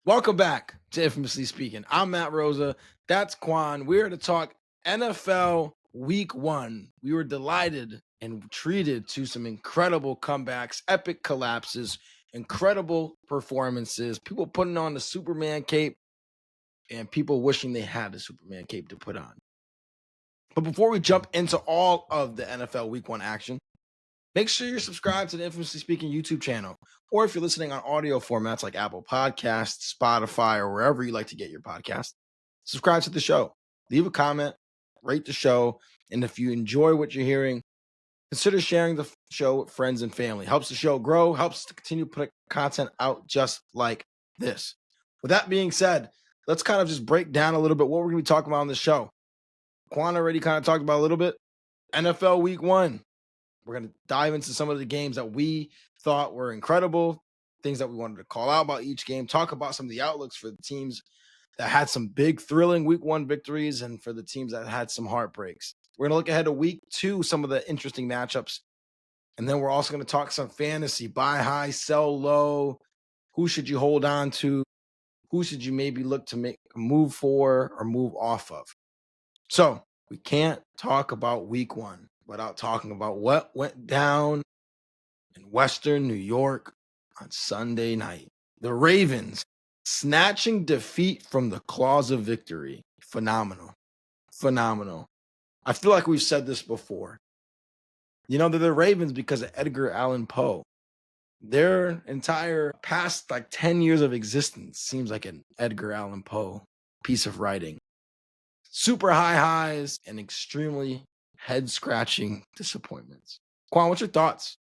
Welcome back to Infamously Speaking. I'm Matt Rosa. That's Quan. We're here to talk NFL Week 1. We were delighted and treated to some incredible comebacks, epic collapses, incredible performances, people putting on the Superman cape, and people wishing they had the Superman cape to put on. But before we jump into all of the NFL Week 1 action, make sure you're subscribed to the Infamously Speaking YouTube channel. Or if you're listening on audio formats like Apple Podcasts, Spotify, or wherever you like to get your podcast, subscribe to the show. Leave a comment, rate the show. And if you enjoy what you're hearing, consider sharing the show with friends and family. Helps the show grow, helps to continue putting content out just like this. With that being said, let's kind of just break down a little bit what we're going to be talking about on the show. Quan already kind of talked about a little bit. NFL Week 1. We're going to dive into some of the games that we thought were incredible, things that we wanted to call out about each game, talk about some of the outlooks for the teams that had some big, thrilling Week 1 victories and for the teams that had some heartbreaks. We're going to look ahead to Week 2, some of the interesting matchups. And then we're also going to talk some fantasy, buy high, sell low. Who should you hold on to? Who should you maybe look to make a move for or move off of? So we can't talk about Week 1 without talking about what went down in Western New York on Sunday night. The Ravens snatching defeat from the claws of victory. Phenomenal. Phenomenal. I feel like we've said this before. You know, they're the Ravens because of Edgar Allan Poe. Their entire past 10 years of existence seems like an Edgar Allan Poe piece of writing. Super high highs and extremely head-scratching disappointments. Quan, what's your thoughts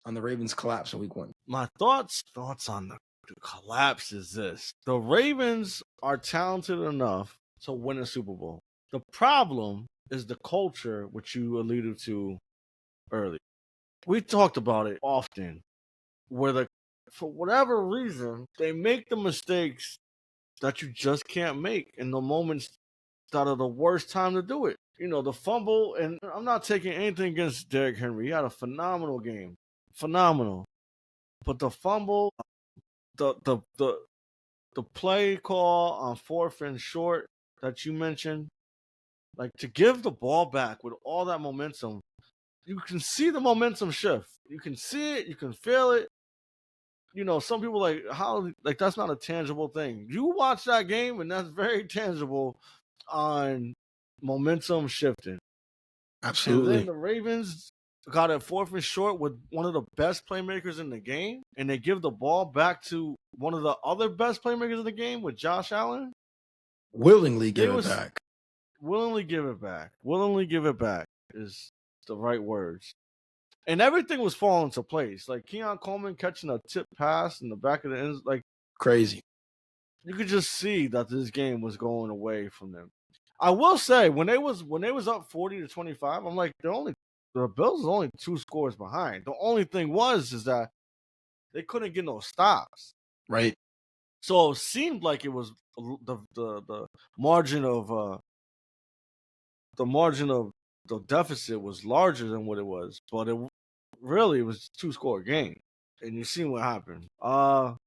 on the Ravens' collapse in Week 1? My thoughts on the collapse is this. The Ravens are talented enough to win a Super Bowl. The problem is the culture, which you alluded to earlier. We talked about it often, where for whatever reason, they make the mistakes that you just can't make in the moments that are the worst time to do it. You know, the fumble, and I'm not taking anything against Derrick Henry. He had a phenomenal game. Phenomenal. But the fumble, the play call on 4th and short that you mentioned, like to give the ball back with all that momentum, you can see the momentum shift. You can see it, you can feel it. You know, some people how that's not a tangible thing. You watch that game and that's very tangible on momentum shifting. Absolutely. And then the Ravens got a 4th and short with one of the best playmakers in the game, and they give the ball back to one of the other best playmakers in the game with Josh Allen. Willingly give it back. Willingly give it back. Willingly give it back is the right words. And everything was falling into place. Like Keon Coleman catching a tip pass in the back of the end, like crazy. You could just see that this game was going away from them. I will say when they was up 40-25, I'm like the Bills is only 2 scores behind. The only thing is that they couldn't get no stops. Right. So it seemed like it was the margin of the deficit was larger than what it was, but it really was a 2-score game, and you see what happened. What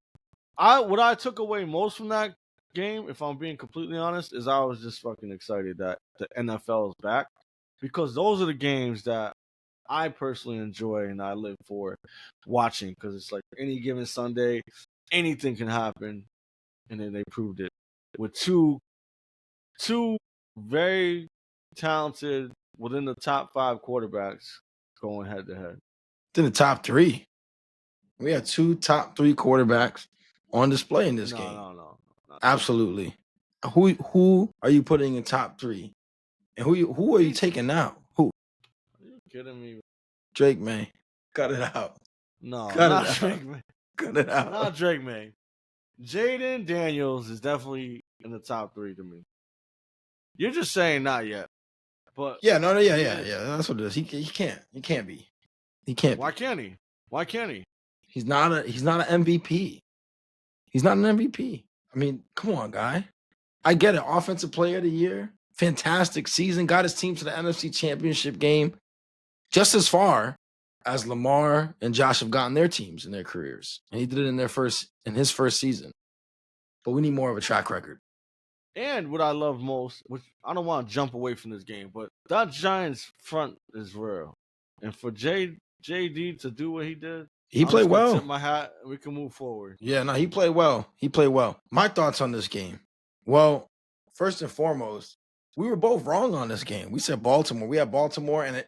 I took away most from that game, if I'm being completely honest, is I was just fucking excited that the NFL is back, because those are the games that I personally enjoy and I live for watching, because it's like any given Sunday, anything can happen, and then they proved it with two very talented within the top 5 quarterbacks going head to head. In the top 3, we had 2 top 3 quarterbacks on display in this game. No. Absolutely. Who are you putting in top 3? And who are you taking now? Who? Are you kidding me? Drake May. Cut it out. No, not Drake May. Cut it out. Not Drake May. Jaden Daniels is definitely in the top 3 to me. You're just saying not yet. But yeah. That's what it is. He can't. He can't be. He can't. Why can't he? Why can't he? He's not an MVP. He's not an MVP. I mean, come on, guy. I get it. Offensive player of the year. Fantastic season. Got his team to the NFC Championship game just as far as Lamar and Josh have gotten their teams in their careers. And he did it in his first season. but we need more of a track record. And what I love most, which I don't want to jump away from this game, but that Giants front is real. And for JD to do what he did, He I'm played just gonna tip well. my hat and we can move forward. Yeah, no, he played well. He played well. My thoughts on this game. Well, first and foremost, we were both wrong on this game. We said Baltimore. We had Baltimore, and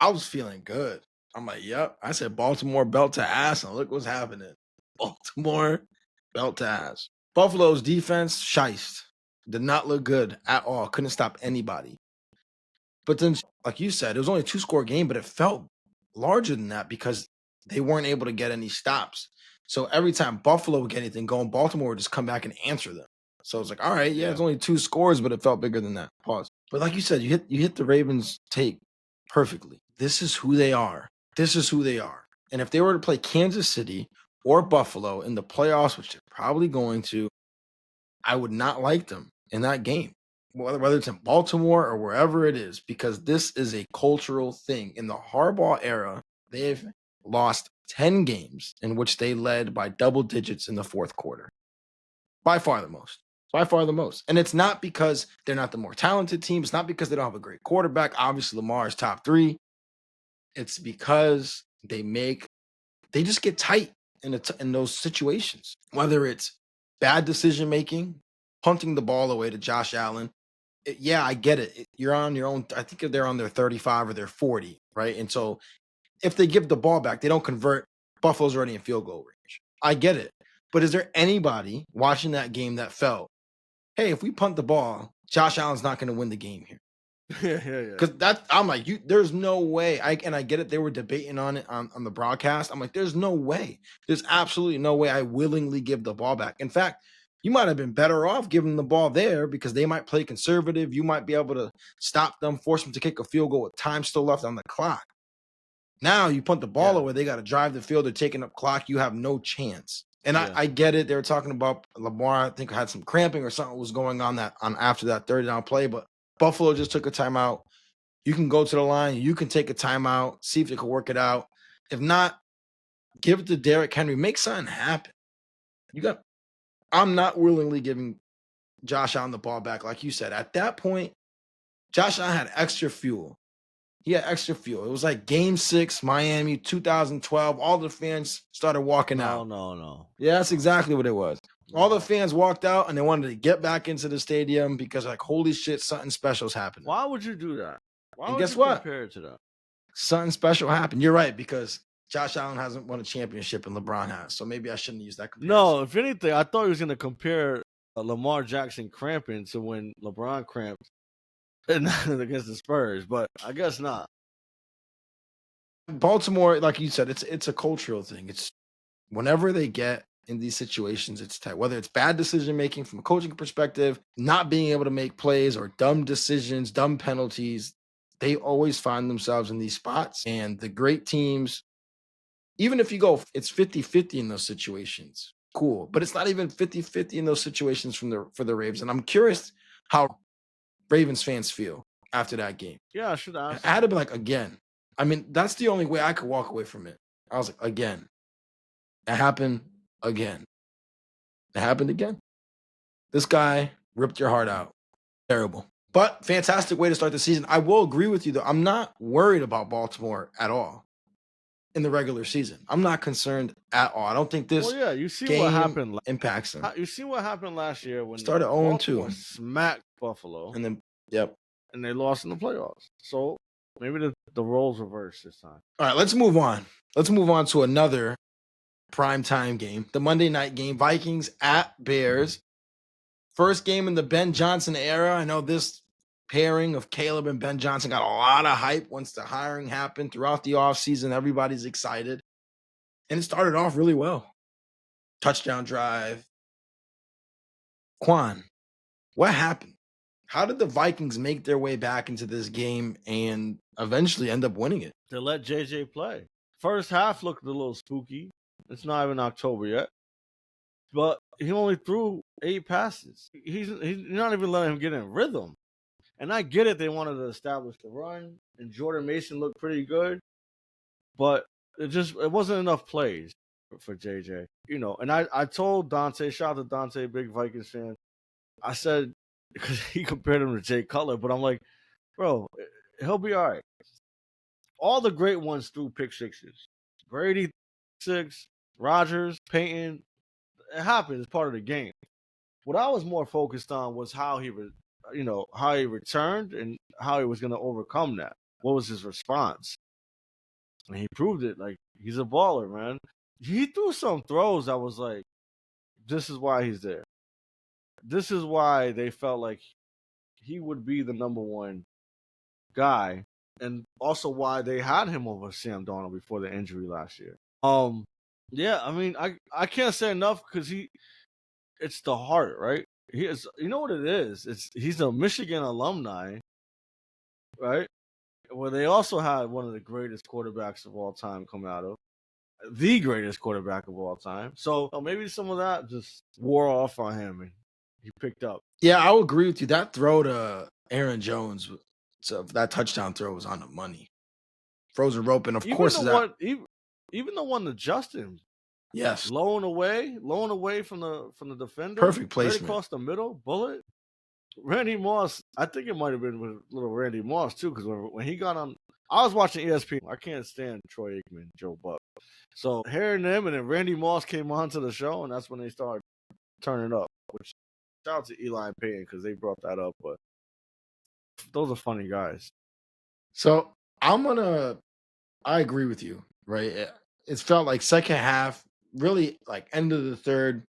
I was feeling good. I'm like, yep. I said Baltimore belt to ass, and look what's happening. Baltimore belt to ass. Buffalo's defense, shiest. Did not look good at all. Couldn't stop anybody. But then, like you said, it was only a 2-score game, but it felt larger than that because they weren't able to get any stops. So every time Buffalo would get anything going, Baltimore would just come back and answer them. So it's like, all right, yeah, it's only 2 scores, but it felt bigger than that. Pause. But like you said, you hit the Ravens take perfectly. This is who they are. This is who they are. And if they were to play Kansas City or Buffalo in the playoffs, which they're probably going to, I would not like them in that game, whether it's in Baltimore or wherever it is, because this is a cultural thing. In the Harbaugh era, they've lost 10 games in which they led by double digits in the fourth quarter. By far the most. By far the most. And it's not because they're not the more talented team. It's not because they don't have a great quarterback. Obviously, Lamar is top 3. It's because they just get tight in those situations, whether it's bad decision making, punting the ball away to Josh Allen. Yeah, I get it. You're on your own. I think they're on their 35 or their 40, right? And so if they give the ball back, they don't convert. Buffalo's already in field goal range. I get it. But is there anybody watching that game that felt, hey, if we punt the ball, Josh Allen's not going to win the game here? Yeah. Because I'm like, there's no way. I get it. They were debating on it on the broadcast. I'm like, there's no way. There's absolutely no way I willingly give the ball back. In fact, you might have been better off giving the ball there because they might play conservative. You might be able to stop them, force them to kick a field goal with time still left on the clock. Now you punt the ball away, they got to drive the field. They're taking up clock. You have no chance. And I get it. They were talking about Lamar. I think had some cramping or something was going on after that third down play, but Buffalo just took a timeout. You can go to the line. You can take a timeout, see if they can work it out. If not, give it to Derrick Henry. Make something happen. I'm not willingly giving Josh Allen the ball back. Like you said, at that point, Josh Allen had extra fuel. He had extra fuel. It was like game 6, Miami, 2012. All the fans started walking out. No. Yeah, that's exactly what it was. All the fans walked out and they wanted to get back into the stadium because, like, holy shit, something special's happening. Why would you do that? Why would guess you what? compare it to that? Something special happened. You're right, because Josh Allen hasn't won a championship and LeBron has. So maybe I shouldn't use that comparison. No, if anything, I thought he was going to compare Lamar Jackson cramping to when LeBron cramped against the Spurs, but I guess not. Baltimore, like you said, it's a cultural thing. It's whenever they get in these situations, it's tight. Whether it's bad decision making from a coaching perspective, not being able to make plays, or dumb decisions, dumb penalties, they always find themselves in these spots. And the great teams, even if you go, it's 50-50 in those situations. Cool. But it's not even 50-50 in those situations for the Ravens. And I'm curious how Ravens fans feel after that game. Yeah, I should ask. I had to be like, again. I mean, that's the only way I could walk away from it. I was like, again. It happened again. It happened again. This guy ripped your heart out. Terrible. But fantastic way to start the season. I will agree with you, though. I'm not worried about Baltimore at all in the regular season. I'm not concerned at all. I don't think this you see game what happened. impacts them. You see what happened last year when Started 0-2. Smacked Buffalo. And then, yep. And they lost in the playoffs. So maybe the roles reverse this time. All right, let's move on. Let's move on to another primetime game. The Monday night game. Vikings at Bears. First game in the Ben Johnson era. I know this pairing of Caleb and Ben Johnson got a lot of hype once the hiring happened throughout the offseason. Everybody's excited. And it started off really well. Touchdown drive. Quan, what happened? How did the Vikings make their way back into this game and eventually end up winning it? They let JJ play. First half looked a little spooky. It's not even October yet. But he only threw 8 passes. He's not even letting him get in rhythm. And I get it, they wanted to establish the run, and Jordan Mason looked pretty good. But it wasn't enough plays. for JJ. You know, and I told Dante, shout out to Dante, big Vikings fan. I said because he compared him to Jay Cutler, but I'm like, bro, he'll be all right. All the great ones threw pick sixes. Brady six, Rogers, Peyton. It happened. It's part of the game. What I was more focused on was how how he returned and how he was going to overcome that. What was his response? And he proved it. Like, he's a baller, man. He threw some throws that was like, this is why he's there. This is why they felt like he would be the number one guy, and also why they had him over Sam Darnold before the injury last year. Yeah, I mean, I can't say enough because it's the heart, right? He is, you know what it is? He's a Michigan alumni, right? Where they also had one of the greatest quarterbacks of all time come out of the greatest quarterback of all time. So maybe some of that just wore off on him and he picked up. Yeah, I would agree with you. That throw to Aaron Jones, so that touchdown throw was on the money. Frozen rope, and of Even course the that. one, even the one to Justin, Yes, lowing away from the defender, perfect right placement. across the middle, bullet. Randy Moss, I think it might have been with little Randy Moss too, because when he got on, I was watching ESPN. I can't stand Troy Aikman, Joe Buck. So hearing them, and then Randy Moss came onto the show, and that's when they started turning up. Which shout out to Eli and Payne because they brought that up. But those are funny guys. So I agree with you, right? It felt like second half, really like end of the third,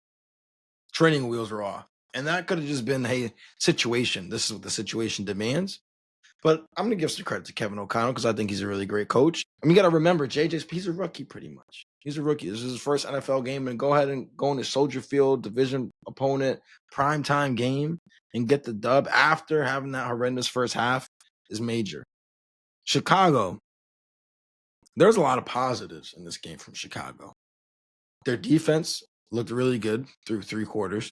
training wheels were off. And that could have just been, hey, situation. This is what the situation demands. But I'm gonna give some credit to Kevin O'Connell because I think he's a really great coach. I mean, you gotta remember, he's a rookie pretty much. He's a rookie. This is his first NFL game, and go ahead and go into Soldier Field, division opponent, prime time game, and get the dub after having that horrendous first half is major. Chicago, there's a lot of positives in this game from Chicago. Their defense looked really good through three quarters.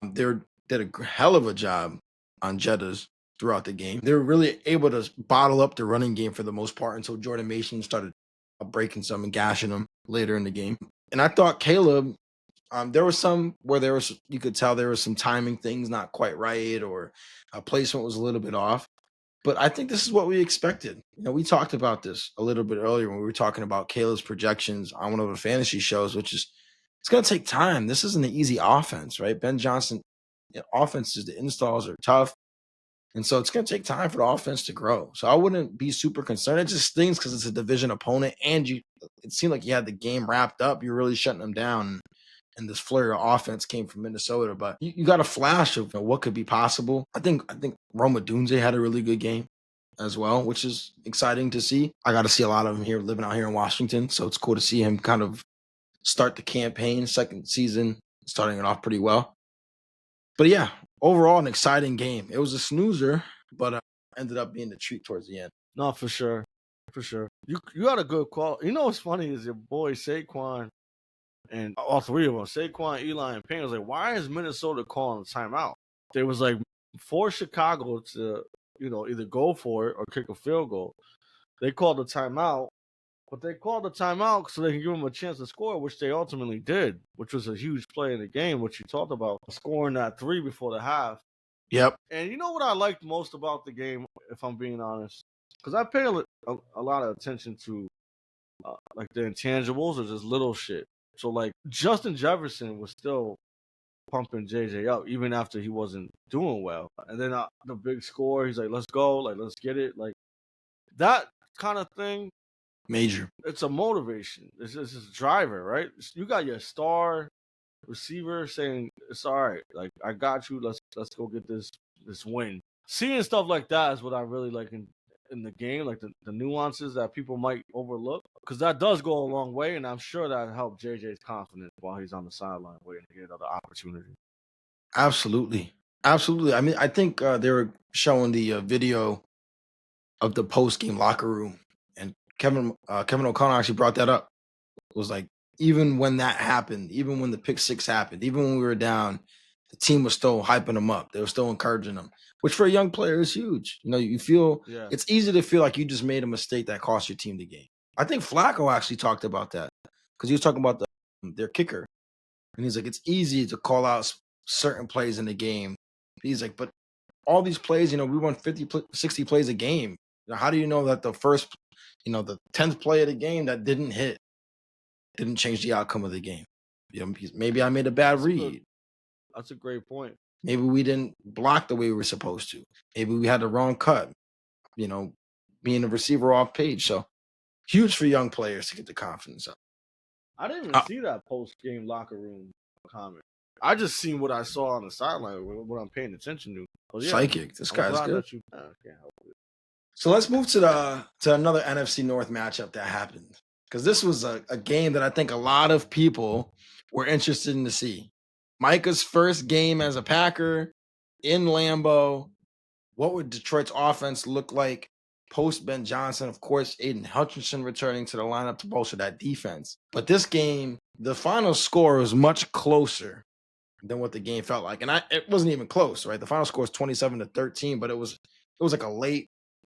They did a hell of a job on Jettas throughout the game. They were really able to bottle up the running game for the most part until Jordan Mason started breaking some and gashing them later in the game. And I thought Caleb, there was some where you could tell there was some timing things not quite right or placement was a little bit off. But I think this is what we expected. You know, we talked about this a little bit earlier when we were talking about Caleb's projections on one of the fantasy shows, which is it's going to take time. This isn't an easy offense, right? Ben Johnson offenses, the installs are tough. And so it's going to take time for the offense to grow. So I wouldn't be super concerned. It just stings because it's a division opponent and it seemed like you had the game wrapped up. You're really shutting them down. And this flurry of offense came from Minnesota. But you got a flash of what could be possible. I think Roma Dunze had a really good game as well, which is exciting to see. I got to see a lot of him here living out here in Washington. So it's cool to see him kind of start the campaign, second season, starting it off pretty well. But yeah, overall, an exciting game. It was a snoozer, but ended up being the treat towards the end. No, for sure. For sure. You got a good call. You know what's funny is your boy Saquon and all three of them, Saquon, Eli, and Payne, was like, why is Minnesota calling a timeout? They was like, for Chicago to, either go for it or kick a field goal. They called a timeout, but they called the timeout so they can give them a chance to score, which they ultimately did, which was a huge play in the game, which you talked about, scoring that 3 before the half. Yep. And you know what I liked most about the game, if I'm being honest? Because I pay a lot of attention to like the intangibles or just little shit. So like Justin Jefferson was still pumping JJ up even after he wasn't doing well. And then the big score, he's like, let's go, like let's get it. Like that kind of thing. Major. It's a motivation. It's just a driver, right? You got your star receiver saying it's all right. Like I got you. Let's go get this win. Seeing stuff like that is what I really like in the game, like the nuances that people might overlook, because that does go a long way, and I'm sure that helped JJ's confidence while he's on the sideline waiting to get another opportunity. Absolutely. Absolutely. I mean, I think they were showing the video of the post game locker room, and Kevin O'Connell actually brought that up. It was like, even when that happened, even when the pick six happened, even when we were down, the team was still hyping them up. They were still encouraging them, which for a young player is huge. You know, you feel it's easy to feel like you just made a mistake that cost your team the game. I think Flacco actually talked about that because he was talking about their kicker. And he's like, it's easy to call out certain plays in the game. He's like, but all these plays, we run 60 plays a game. How do you know that the 10th play of the game that didn't hit didn't change the outcome of the game? Maybe I made a bad read. That's a great point. Maybe we didn't block the way we were supposed to. Maybe we had the wrong cut, being a receiver off page. So huge for young players to get the confidence up. I didn't even see that post-game locker room comment. I just seen what I saw on the sideline, what I'm paying attention to. Well, yeah, psychic. This guy's good. Can't help it. So let's move to another NFC North matchup that happened, because this was a game that I think a lot of people were interested in to see. Micah's first game as a Packer in Lambeau. What would Detroit's offense look like post Ben Johnson? Of course, Aiden Hutchinson returning to the lineup to bolster that defense. But this game, the final score was much closer than what the game felt like. And it wasn't even close, right? The final score was 27-13, but it was like a late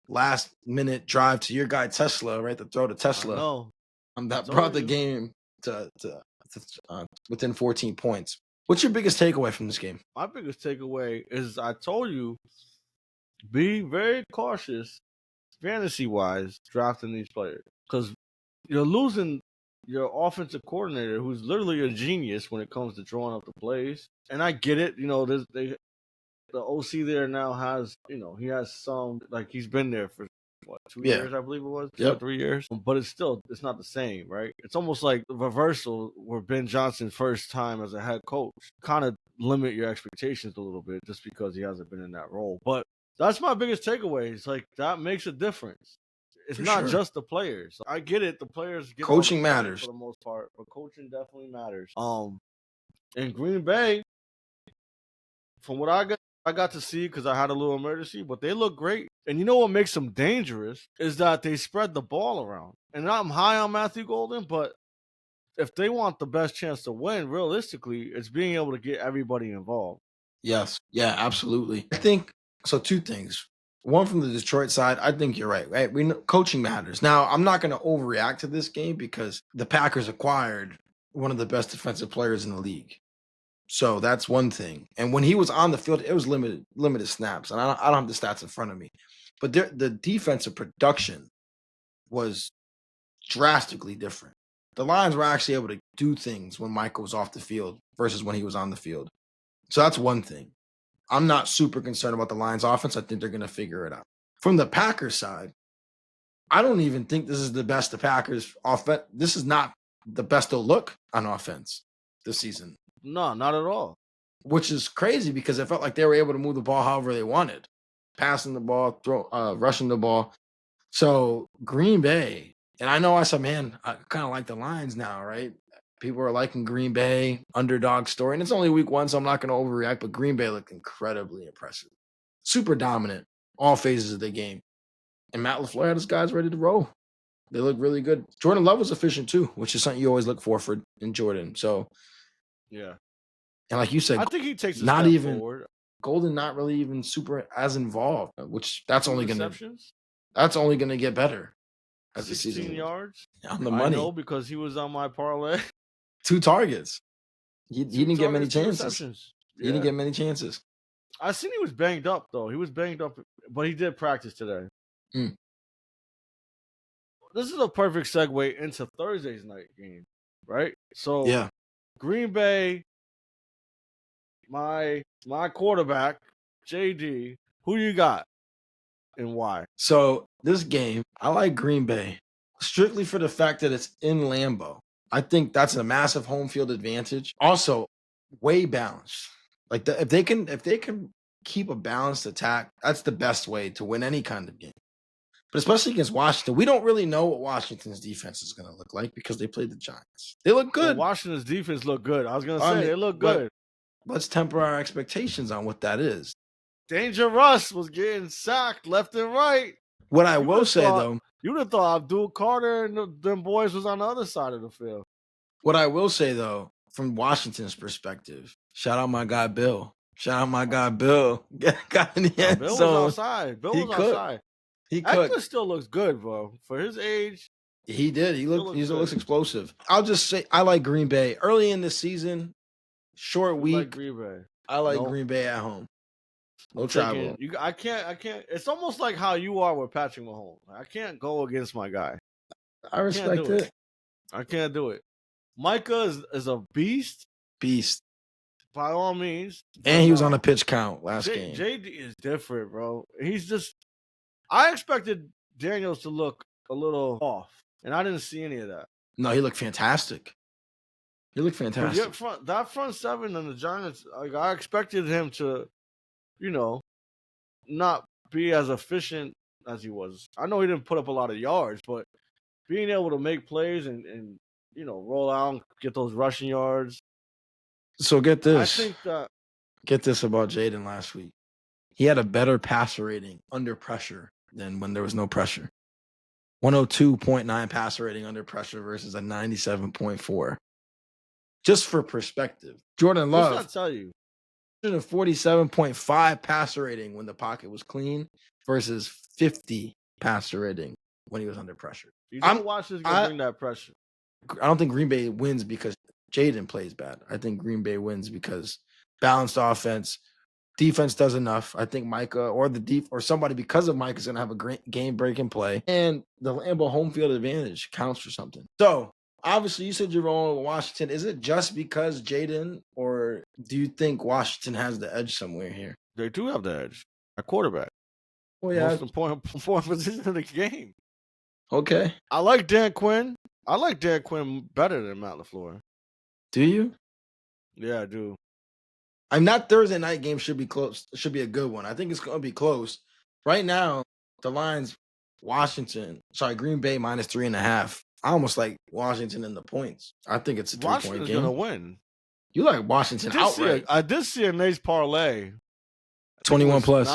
last minute drive to your guy Tesla, right? To throw to Tesla. That brought the game to within 14 points. What's your biggest takeaway from this game? My biggest takeaway is I told you, be very cautious fantasy-wise drafting these players, because you're losing your offensive coordinator, who's literally a genius when it comes to drawing up the plays. And I get it. The OC there now has, he has some, like, he's been there for, 2 years, I believe it was? 2 or 3 years? But it's not the same, right? It's almost like the reversal where Ben Johnson's first time as a head coach. Kind of limit your expectations a little bit just because he hasn't been in that role. But that's my biggest takeaway. It's like, that makes a difference. It's not just the players. I get it. The players get coaching matters for the most part, but coaching definitely matters. In Green Bay, from what I got to see, because I had a little emergency, but they look great. And you know what makes them dangerous is that they spread the ball around. And I'm high on Matthew Golden, but if they want the best chance to win, realistically, it's being able to get everybody involved. Yes. Yeah, absolutely. I think so. Two things. One, from the Detroit side, I think you're right? We know coaching matters. Now, I'm not going to overreact to this game because the Packers acquired one of the best defensive players in the league. So that's one thing. And when he was on the field, it was limited snaps. And I don't have the stats in front of me. But the defensive production was drastically different. The Lions were actually able to do things when Michael was off the field versus when he was on the field. So that's one thing. I'm not super concerned about the Lions offense. I think they're going to figure it out. From the Packers side, I don't even think this is the best the Packers offense. This is not the best they'll look on offense this season. No, not at all. Which is crazy because it felt like they were able to move the ball however they wanted. Passing the ball, rushing the ball. So Green Bay, and I know I said, man, I kind of like the Lions now, right? People are liking Green Bay, underdog story. And it's only week 1, so I'm not going to overreact. But Green Bay looked incredibly impressive. Super dominant, all phases of the game. And Matt LaFleur had his guys ready to roll. They look really good. Jordan Love was efficient too, which is something you always look for in Jordan. So, yeah. And like you said, I think he takes a step forward. Golden not really even super as involved, which that's only going to get better as the season. 16 yards on the money. I know because he was on my parlay. 2 targets. He didn't get many chances. He didn't get many chances. I seen he was banged up though. He was banged up, but he did practice today. This is a perfect segue into Thursday's night game, right? So Green Bay, my quarterback, JD, who you got and why? So this game, I like Green Bay strictly for the fact that it's in Lambeau. I think that's a massive home field advantage. Also, way balanced. Like if they can keep a balanced attack, that's the best way to win any kind of game. But especially against Washington, we don't really know what Washington's defense is going to look like because they played the Giants. They look good. Well, Washington's defense looked good. I was going to say they look good. Let's temper our expectations on what that is. Danger Russ was getting sacked left and right. What I will say, though, you would have thought Abdul Carter and them boys was on the other side of the field. What I will say, though, from Washington's perspective, shout out my guy Bill. Got in the end Bill zone. Was outside. Bill was outside. He cooked. Eckler still looks good, bro. For his age, He did. Still He looks still looks good. explosive. I'll just say I like Green Bay early in the season. Short You like week. Green Bay? I like No, Green Bay at home. I'm No travel. taking you. I can't. It's almost like how you are with Patrick Mahomes. I can't go against my guy. I Can't respect do it. it. I can't do it. Micah is a beast Beast. by all means, but And he was on a no. pitch count last game. JD is different, bro. He's just. I expected Daniels to look a little off, and I didn't see any of that. No, he looked fantastic. He looked But fantastic. yet, that front seven and the Giants, like I expected him to, you know, not be as efficient as he was. I know he didn't put up a lot of yards, but being able to make plays and roll out and get those rushing yards, So I get think that this about Jaden last week. He had a better passer rating under pressure than when there was no pressure. 102.9 passer rating under pressure versus a 97.4. Just for perspective, Jordan what's Love, that tell you? 147.5 passer rating when the pocket was clean versus 50 passer rating when he was under pressure. You I'm don't watch this gonna I bring that pressure. I don't think Green Bay wins because Jaden plays bad. I think Green Bay wins because balanced offense, defense does enough. I think Micah or or somebody because of Micah is going to have a great game breaking play, and the Lambeau home field advantage counts for something. So obviously, you said you're rolling with Washington. Is it just because Jaden, or do you think Washington has the edge somewhere here? They do have the edge. A quarterback, Well, yeah, most important position in the game. okay. I like Dan Quinn. I like Dan Quinn better than Matt LaFleur. Do you? Yeah, I do. I'm not Thursday night game should be close. Should be a good one. I think it's going to be close. Right now, the line's Green Bay minus 3.5. I almost like Washington in the points. I think it's a 3-point Washington's gonna game. win. You like Washington outright. I did see a nice parlay. I think it 21 was plus.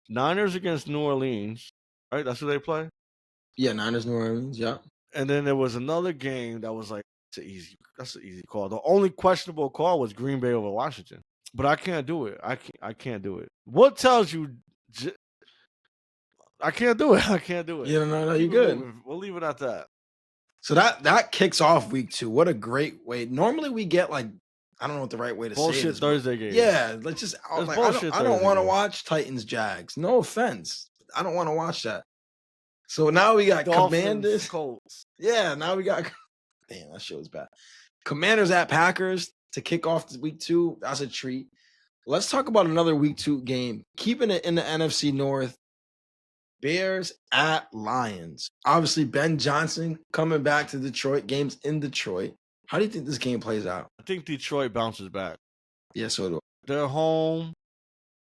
Niners against New Orleans. Right, that's who they play. Yeah, Niners, New Orleans. Yeah. And then there was another game that was like that's an easy call. The only questionable call was Green Bay over Washington. But I can't do it. I can't do it. What tells you I can't do it. I can't do it. Yeah, no, you Keep it good. moving. We'll leave it at that. So that kicks off week 2. What a great way. Normally we get like I don't know what the right way to say Bullshit this. but Thursday game. Yeah, let's just It's like, bullshit I don't Thursday want to game. watch Titans Jags. No offense. I don't want to watch that. So now we got Dolphins, Commanders. Colts. Yeah, now we got damn, that show's bad. Commanders at Packers to kick off week 2. That's a treat. Let's talk about another week 2 game. Keeping it in the NFC North. Bears at Lions. Obviously, Ben Johnson coming back to Detroit. Games in Detroit. How do you think this game plays out? I think Detroit bounces back. Yeah, so do They're home.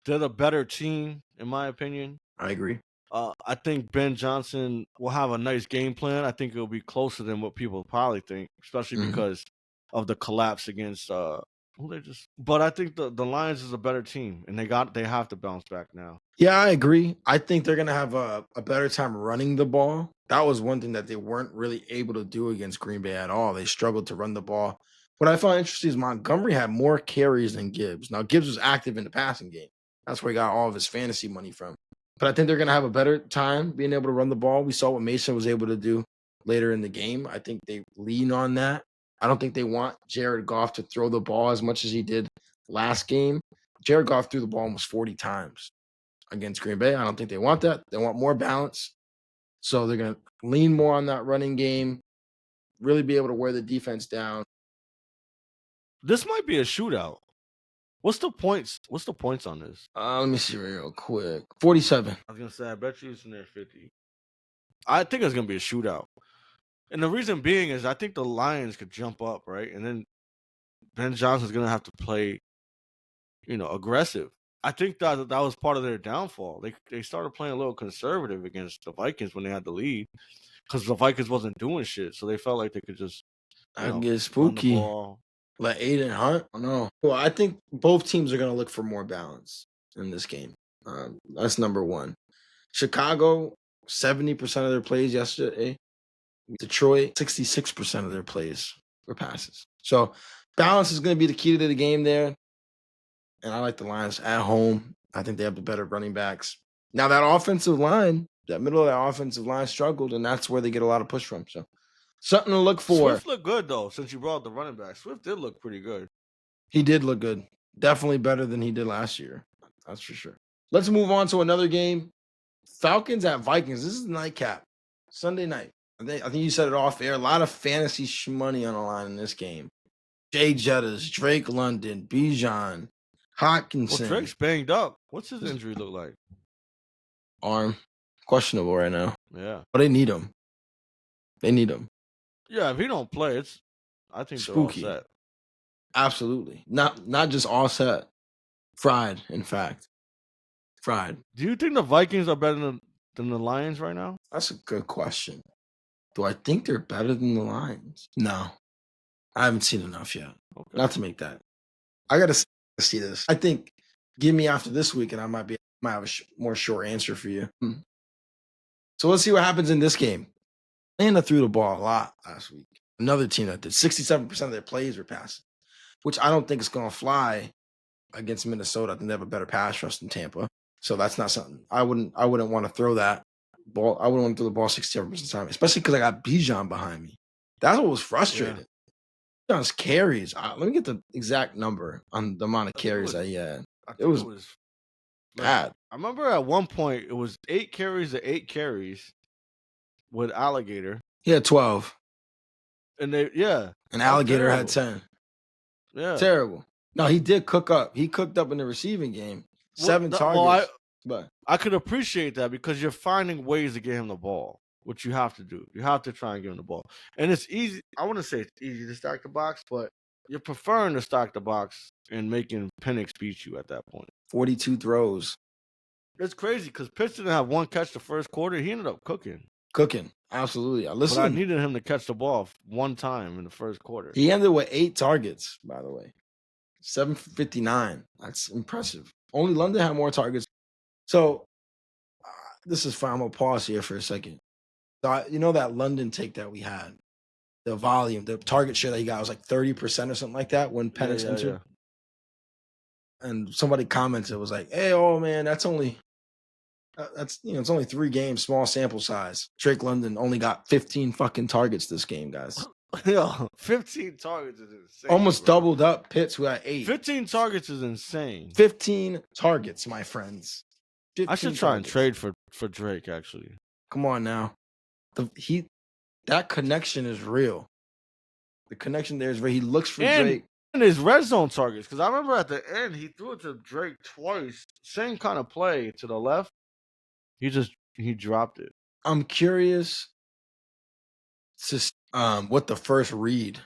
They're the better team, in my opinion. I agree. I think Ben Johnson will have a nice game plan. I think it'll be closer than what people probably think, especially because of the collapse against But I think the Lions is a better team, and they have to bounce back now. Yeah, I agree. I think they're gonna have a better time running the ball. That was one thing that they weren't really able to do against Green Bay at all. They struggled to run the ball. What I found interesting is Montgomery had more carries than Gibbs. Now Gibbs was active in the passing game. That's where he got all of his fantasy money from. But I think they're gonna have a better time being able to run the ball. We saw what Mason was able to do later in the game. I think they lean on that. I don't think they want Jared Goff to throw the ball as much as he did last game. Jared Goff threw the ball almost 40 times against Green Bay. I don't think they want that. They want more balance. So they're going to lean more on that running game, really be able to wear the defense down. This might be a shootout. What's the points? What's the points on this? Let me see real quick. 47. I was gonna say I bet you it's in there 50. I think it's gonna be a shootout. And the reason being is I think the Lions could jump up, right? And then Ben Johnson's gonna have to play, aggressive. I think that was part of their downfall. They started playing a little conservative against the Vikings when they had the lead because the Vikings wasn't doing shit, so they felt like they could just I get run the spooky. ball. Let Aiden Hunt. I don't know. Well, I think both teams are going to look for more balance in this game. That's number one. Chicago, 70% of their plays yesterday. Detroit, 66% of their plays were passes. So balance is going to be the key to the game there. And I like the Lions at home. I think they have the better running backs. Now, that offensive line that middle of the offensive line struggled, and that's where they get a lot of push from. So something to look for. Swift looked good though. Since you brought up the running back, Swift did look pretty good. He did look good. Definitely better than he did last year. That's for sure. Let's move on to another game. Falcons at Vikings. This is the nightcap. Sunday night. I think you said it off air. A lot of fantasy money on the line in this game. Jay Jettas, Drake London, Bijan, Hawkinson. Well, Drake's banged up. What's his injury look like? Arm. Questionable right now. Yeah. But they need him. They need him. Yeah, if he don't play, I think spooky. They're all set. Absolutely. Not just all set. Fried, in fact. Fried. Do you think the Vikings are better than the Lions right now? That's a good question. Do I think they're better than the Lions? No. I haven't seen enough yet. Okay. Not to make that. I got to see this. I think give me after this week and I might have a more short answer for you. So let's see what happens in this game. Atlanta threw the ball a lot last week. Another team that did 67% of their plays were passing, which I don't think is going to fly against Minnesota. I think they have a better pass rush than Tampa. So that's not something I wouldn't want to throw that ball. I wouldn't want to throw the ball 67% of the time, especially because I got Bijan behind me. That's what was frustrating. Yeah. Bijan's carries. Let me get the exact number on the amount of carries that he had. It was bad. I remember at one point it was 8 carries to 8 carries with Alligator. He had 12. And and Alligator had 10. Yeah. Terrible. No, he did cook up. He cooked up in the receiving game. 7 targets. But I could appreciate that because you're finding ways to get him the ball, which you have to do. You have to try and get him the ball. And it's easy. I want to say it's easy to stack the box, but you're preferring to stack the box and making Penix beat you at that point. 42 throws. It's crazy because Pitts didn't have one catch the first quarter. He ended up cooking. Absolutely. But I needed him to catch the ball one time in the first quarter. He ended with 8 targets, by the way. 759. That's impressive. Only London had more targets. So this is fine. I'm going to pause here for a second. So you know that London take that we had? The volume, the target share that he got was like 30% or something like that when Penix entered. Yeah. And somebody commented, it was like, hey, oh man, that's only it's only 3 games, small sample size. Drake London only got 15 fucking targets this game, guys. Yo, 15 targets is insane. Almost doubled up Pitts, who had 8. 15 targets is insane. 15 targets, my friends. I should try and trade for Drake, actually. Come on now. That connection is real. The connection there is real. He looks for Drake. And his red zone targets, because I remember at the end, he threw it to Drake twice. Same kind of play to the left. He dropped it. I'm curious to what the first read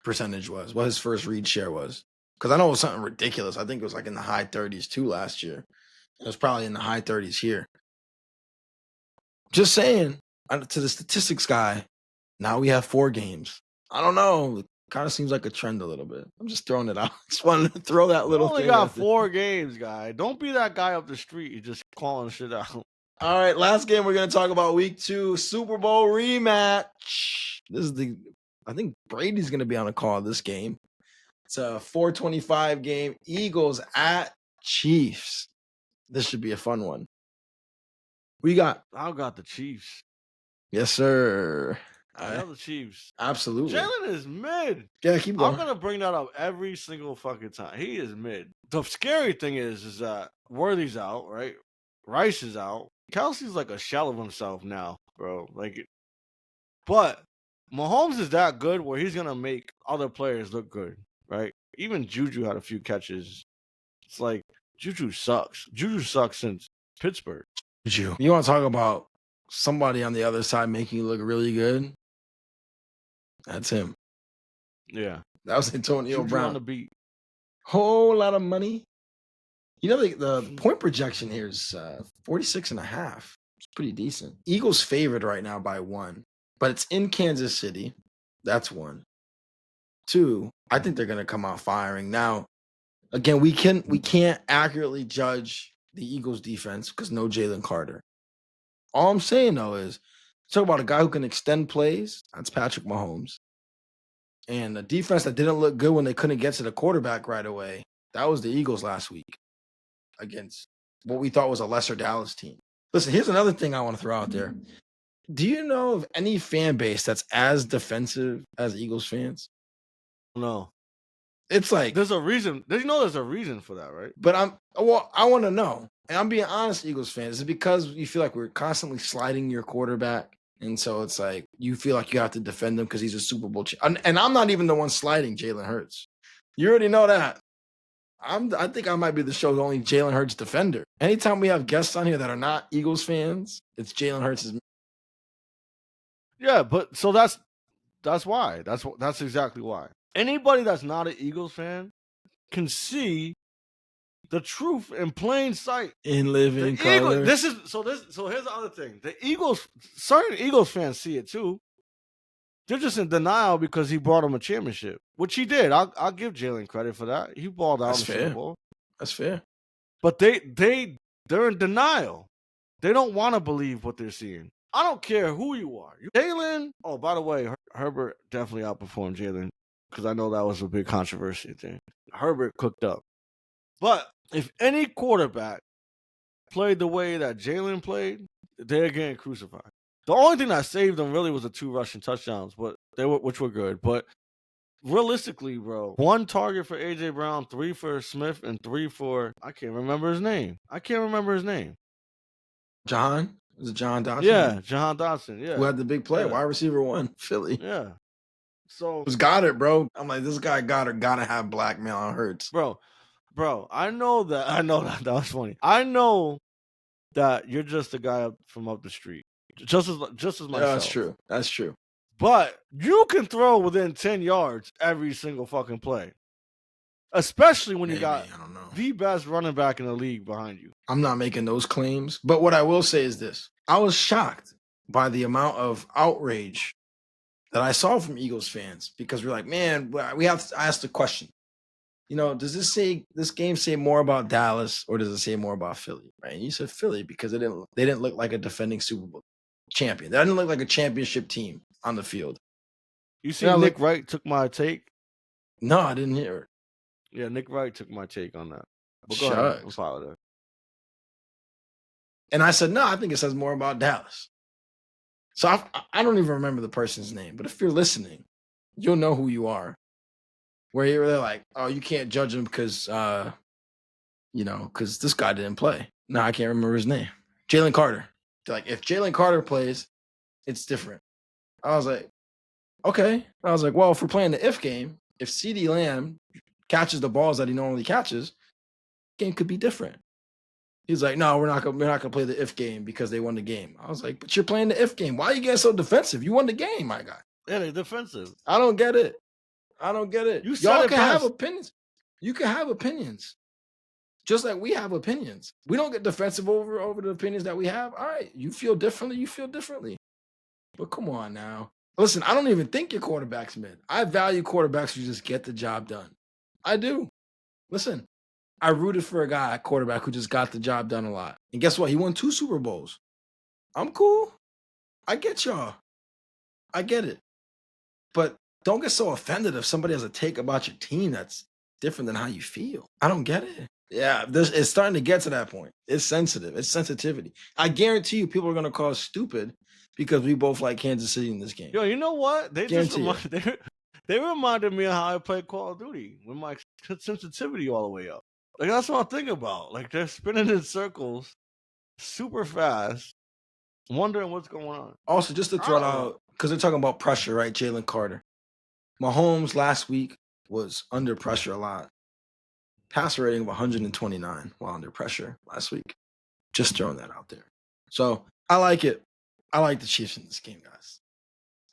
percentage was, what his first read share was. Because I know it was something ridiculous. I think it was like in the high 30s too last year. It was probably in the high 30s here. Just saying, to the statistics guy, now we have 4 games. I don't know. It kind of seems like a trend a little bit. I'm just throwing it out. Just wanted to throw that little thing. You only got 4 games, guy. Don't be that guy up the street. You're just calling shit out. All right, last game we're going to talk about week 2, Super Bowl rematch. This is I think Brady's going to be on a call this game. It's a 4:25 game. Eagles at Chiefs. This should be a fun one. I got the Chiefs. Yes, sir. I got the Chiefs. Absolutely. Jalen is mid. Yeah, keep going. I'm going to bring that up every single fucking time. He is mid. The scary thing is that Worthy's out, right? Rice is out. Kelsey's like a shell of himself now, bro. But Mahomes is that good where he's going to make other players look good, right? Even Juju had a few catches. It's like Juju sucks. Juju sucks since Pittsburgh. You want to talk about somebody on the other side making you look really good? That's him. Yeah. That was Antonio Juju Brown. On the beat. Whole lot of money. You know, the point projection here is 46.5. It's pretty decent. Eagles favored right now by 1, but it's in Kansas City. That's 1. 2, I think they're going to come out firing. Now, again, we can't accurately judge the Eagles defense because no Jalen Carter. All I'm saying, though, is talk about a guy who can extend plays. That's Patrick Mahomes. And a defense that didn't look good when they couldn't get to the quarterback right away. That was the Eagles last week against what we thought was a lesser Dallas team. Listen, here's another thing I want to throw out there. Do you know of any fan base that's as defensive as Eagles fans? No, It's like, there's a reason. There's a reason for that, right? but I want to know, and I'm being honest, Eagles fans, is it because you feel like we're constantly sliding your quarterback, and so it's like you feel like you have to defend him because he's a Super Bowl and I'm not even the one sliding Jalen Hurts. You already know that. I think I might be the show's only Jalen Hurts defender. Anytime we have guests on here that are not Eagles fans, it's Jalen Hurts. Yeah, but so that's why. That's exactly why. Anybody that's not an Eagles fan can see the truth in plain sight. In living The Eagles. color. So here's the other thing. The Eagles, certain Eagles fans see it too. They're just in denial because he brought them a championship, which he did. I'll give Jalen credit for that. He balled out in the Super Bowl. That's fair. But they're in denial. They don't want to believe what they're seeing. I don't care who you are. Jalen. Oh, by the way, Herbert definitely outperformed Jalen because I know that was a big controversy thing. Herbert cooked up. But if any quarterback played the way that Jalen played, they're getting crucified. The only thing that saved them really was the 2 rushing touchdowns, which were good. But realistically, bro, 1 target for AJ Brown, 3 for Smith, and 3 for I can't remember his name. John? Was it John Dodson? Yeah, Jahan Dotson. Yeah, who had the big play? Yeah. Wide receiver 1, Philly. Yeah. So It was Goddard, bro. I'm like, this guy Goddard gotta have blackmail on Hurts. bro, I know that. That was funny. I know that you're just a guy from up the street, just as myself. Yeah, that's true. But you can throw within 10 yards every single fucking play, especially when you got I don't know. the best running back in the league behind you. I'm not making those claims, but what I will say is this: I was shocked by the amount of outrage that I saw from Eagles fans because we're like, man, we have to ask the question. You know, does this game say more about Dallas or does it say more about Philly? Right? And you said Philly because they didn't look like a defending Super Bowl champion. They didn't look like a championship team on the field. You see, Nick Wright took my take. No, I didn't hear it. Yeah, Nick Wright took my take on that. But go ahead, I'll follow that. And I said, no, I think it says more about Dallas. So I don't even remember the person's name, but if you're listening, you'll know who you are. Where you're like, oh, you can't judge him because, because this guy didn't play. No, I can't remember his name. Jalen Carter. Like, if Jalen Carter plays, it's different. I was like, okay. I was like, well, if we're playing the if game, if CeeDee Lamb catches the balls that he normally catches, the game could be different. He's like, no, we're not gonna play the if game because they won the game. I was like, but you're playing the if game. Why are you getting so defensive? You won the game, my guy. Yeah, they're defensive. I don't get it. Y'all can have opinions. You can have opinions. Just like we have opinions. We don't get defensive over the opinions that we have. All right, you feel differently, you feel differently. But come on now. Listen, I don't even think your quarterback's mid. I value quarterbacks who just get the job done. I do. Listen, I rooted for a guy, quarterback, who just got the job done a lot. And guess what? He won 2 Super Bowls. I'm cool. I get y'all. I get it. But don't get so offended if somebody has a take about your team that's different than how you feel. I don't get it. Yeah, it's starting to get to that point. It's sensitive. It's sensitivity. I guarantee you people are going to call us stupid because we both like Kansas City in this game. Yo, you know what? They reminded me of how I played Call of Duty with my sensitivity all the way up. Like, that's what I'm thinking about. Like, they're spinning in circles super fast, wondering what's going on. Also, just to throw it out, because they're talking about pressure, right? Jalen Carter. Mahomes last week was under pressure a lot. Passer rating of 129 while under pressure last week. Just throwing that out there. So I like it. I like the Chiefs in this game, guys.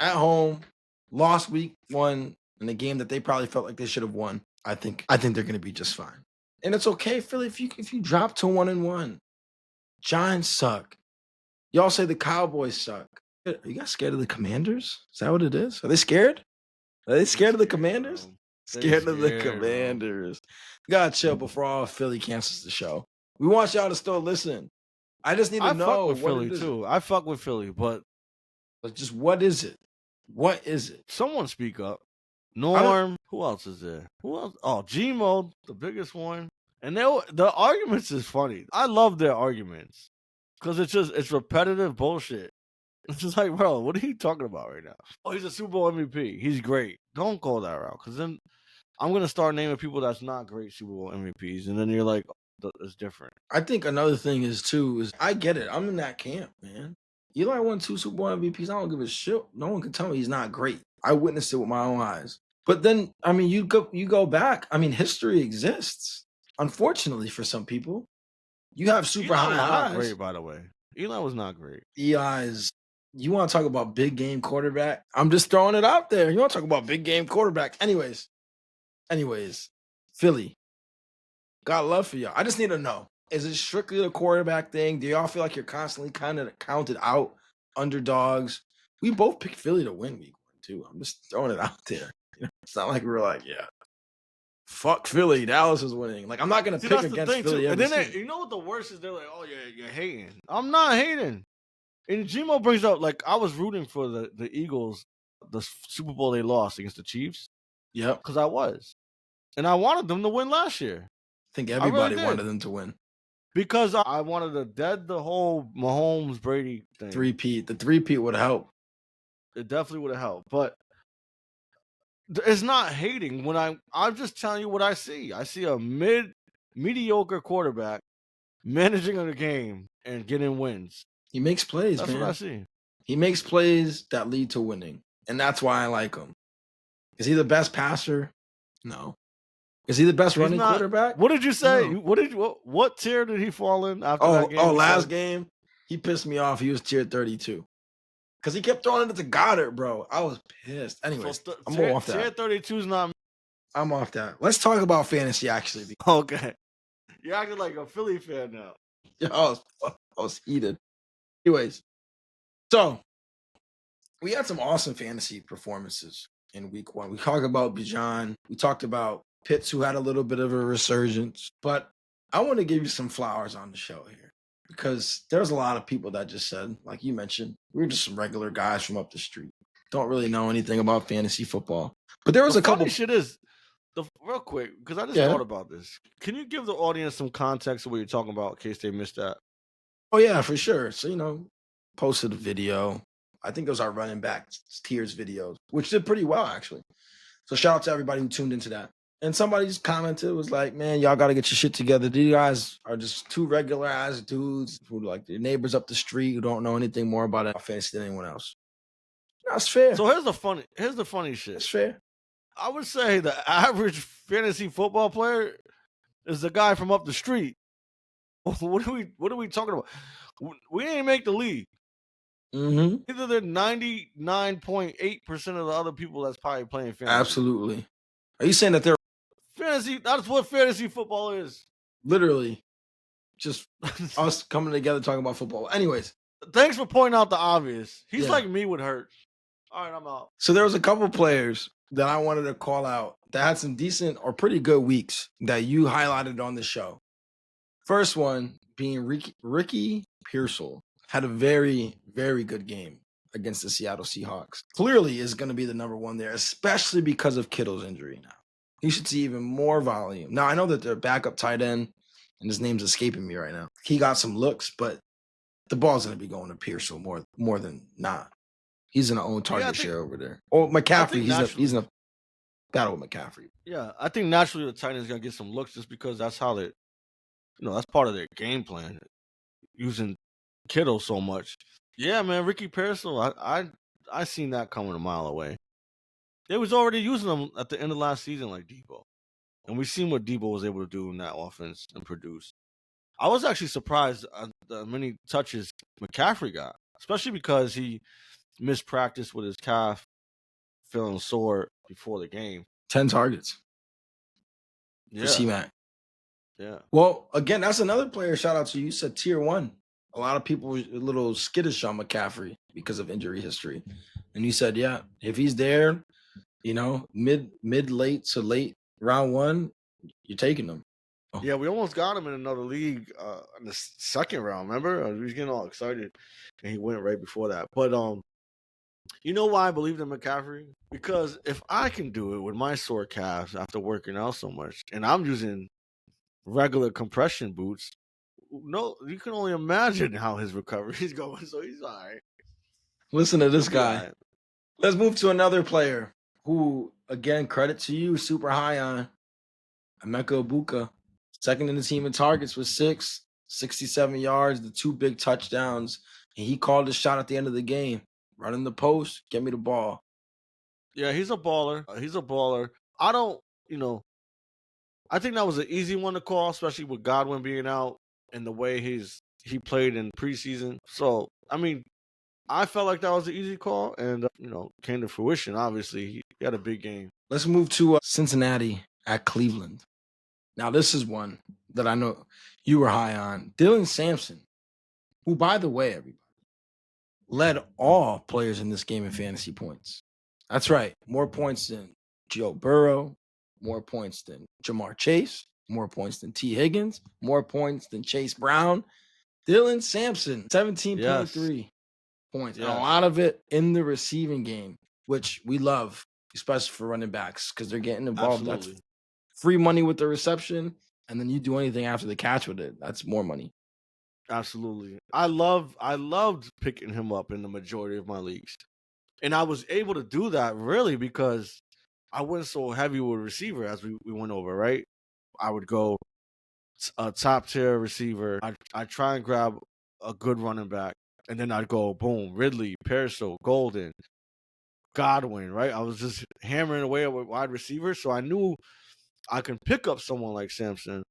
At home, lost week 1 in a game that they probably felt like they should have won. I think they're going to be just fine. And it's okay, Philly, if you drop to 1-1. Giants suck. Y'all say the Cowboys suck. Are you guys scared of the Commanders? Is that what it is? Are they scared? Are they scared of the Commanders? Scared of the Commanders. We gotta chill before all Philly cancels the show. We want y'all to still listen. I just need to know. I fuck with Philly too. I fuck with Philly, but just what is it? What is it? Someone speak up. Norm. Who else is there? Who else? Oh, Gmo, the biggest one. And the arguments is funny. I love their arguments. Because it's repetitive bullshit. It's just like, bro, what are you talking about right now? Oh, he's a Super Bowl MVP. He's great. Don't go that route, because then I'm gonna start naming people that's not great Super Bowl MVPs, and then you're like, it's different. I think another thing is too is I get it. I'm in that camp, man. Eli won 2 Super Bowl MVPs. I don't give a shit. No one can tell me he's not great. I witnessed it with my own eyes. But then, I mean, you go back. I mean, history exists. Unfortunately, for some people, you have super Eli high was not highs. great, by the way. Eli was not great. Eli's. You want to talk about big game quarterback? I'm just throwing it out there. You want to talk about big game quarterback? Anyways, Philly. Got love for y'all. I just need to know: is it strictly a quarterback thing? Do y'all feel like you're constantly kind of counted out, underdogs? We both picked Philly to win week 1 too. I'm just throwing it out there. It's not like we're like, yeah, fuck Philly. Dallas is winning. Like I'm not gonna See, pick that's the against thing Philly too. And every then season. you know what the worst is? They're like, oh, you're hating. I'm not hating. And Gmo brings up, like, I was rooting for the Eagles, the Super Bowl they lost against the Chiefs, Yep. because I was. And I wanted them to win last year. I think really everybody did. wanted them to win. Because I wanted to dead the whole Mahomes Brady thing. The three-peat would help. It definitely would have helped. But it's not hating when I'm just telling you what I see. I see a mediocre quarterback managing a game and getting wins. He makes plays, That's man. what I see. He makes plays that lead to winning, and that's why I like him. Is he the best passer? No. Is he the best running quarterback? What did you say? No. What tier did he fall in after that game? Last game, he pissed me off. He was tier 32 because he kept throwing it to Goddard, bro. I was pissed. Anyways, I'm off that. Tier 32 is not. I'm off that. Let's talk about fantasy actually. Okay, you're acting like a Philly fan now. Yeah, I was heated. Anyways, so we had some awesome fantasy performances in week 1. We talked about Bijan. We talked about Pitts, who had a little bit of a resurgence. But I want to give you some flowers on the show here because there's a lot of people that just said, like you mentioned, we're just some regular guys from up the street. Don't really know anything about fantasy football. But there was a couple. Funny shit is, real quick, because I just thought about this. Can you give the audience some context of what you're talking about in case they missed that? Oh, yeah, for sure. So, posted a video. I think those are running back tiers videos, which did pretty well, actually. So shout out to everybody who tuned into that. And somebody just commented, was like, man, y'all got to get your shit together. These guys are just two regular ass dudes who like their neighbors up the street who don't know anything more about it fantasy than anyone else. That's fair. So here's the funny shit. That's fair. I would say the average fantasy football player is the guy from up the street. What are we talking about? We didn't make the league. Mm-hmm. Either they're 99.8% of the other people that's probably playing fantasy. Absolutely. Are you saying that they're fantasy? That's what fantasy football is. Literally just us coming together talking about football. Anyways. Thanks for pointing out the obvious. He's like me with Hurts. All right, I'm out. So there was a couple players that I wanted to call out that had some decent or pretty good weeks that you highlighted on the show. First one being Ricky Pearsall had a very, very good game against the Seattle Seahawks. Clearly is going to be the number one there, especially because of Kittle's injury now. He should see even more volume. Now, I know that their backup tight end, and his name's escaping me right now, he got some looks, but the ball's going to be going to Pearsall more than not. He's in an own target share over there. Or McCaffrey, he's in a battle with McCaffrey. Yeah, I think naturally the Titans going to get some looks just because that's how they, that's part of their game plan, using Kittle so much. Yeah, man, Ricky Pearsall, I seen that coming a mile away. They was already using him at the end of last season like Debo. And we seen what Debo was able to do in that offense and produce. I was actually surprised at the many touches McCaffrey got, especially because he missed practice with his calf feeling sore before the game. 10 targets for C-Mac. Yeah. Well, again, that's another player. Shout out to you. You said tier 1. A lot of people were a little skittish on McCaffrey because of injury history. And you said, yeah, if he's there, mid, late to late round 1, you're taking him. Oh. Yeah, we almost got him in another league in the second round. Remember, he was getting all excited, and he went right before that. But you know why I believed in McCaffrey? Because if I can do it with my sore calves after working out so much, and I'm using regular compression boots, no, you can only imagine how his recovery is going. So he's all right. Listen to He'll this be all guy. right. Let's move to another player who, again, credit to you, super high on Emeka Ibuka. Second in the team in targets with 67 yards, the 2 big touchdowns. And he called a shot at the end of the game. Running the post, get me the ball. Yeah, he's a baller. He's a baller. I don't, you know, I think that was an easy one to call, especially with Godwin being out and the way he played in preseason. So, I mean, I felt like that was an easy call, and came to fruition. Obviously, he had a big game. Let's move to Cincinnati at Cleveland. Now, this is one that I know you were high on. Dylan Sampson, who, by the way, everybody, led all players in this game in fantasy points. That's right. More points than Joe Burrow, more points than Jamar Chase, more points than T. Higgins, more points than Chase Brown. Dylan Sampson, Yes, 17.3 points, and a yes, lot of it in the receiving game, which we love, especially for running backs, because they're getting involved. That's absolutely, free money with the reception, and then you do anything after the catch with it. That's more money. absolutely. I loved picking him up in the majority of my leagues, and I was able to do that really because I went so heavy with receiver as we went over. Right, I would go a top tier receiver. I try and grab a good running back, and then I'd go boom, Ridley, Pearsall, Golden, Godwin. Right, I was just hammering away at wide receivers, so I knew I can pick up someone like Sampson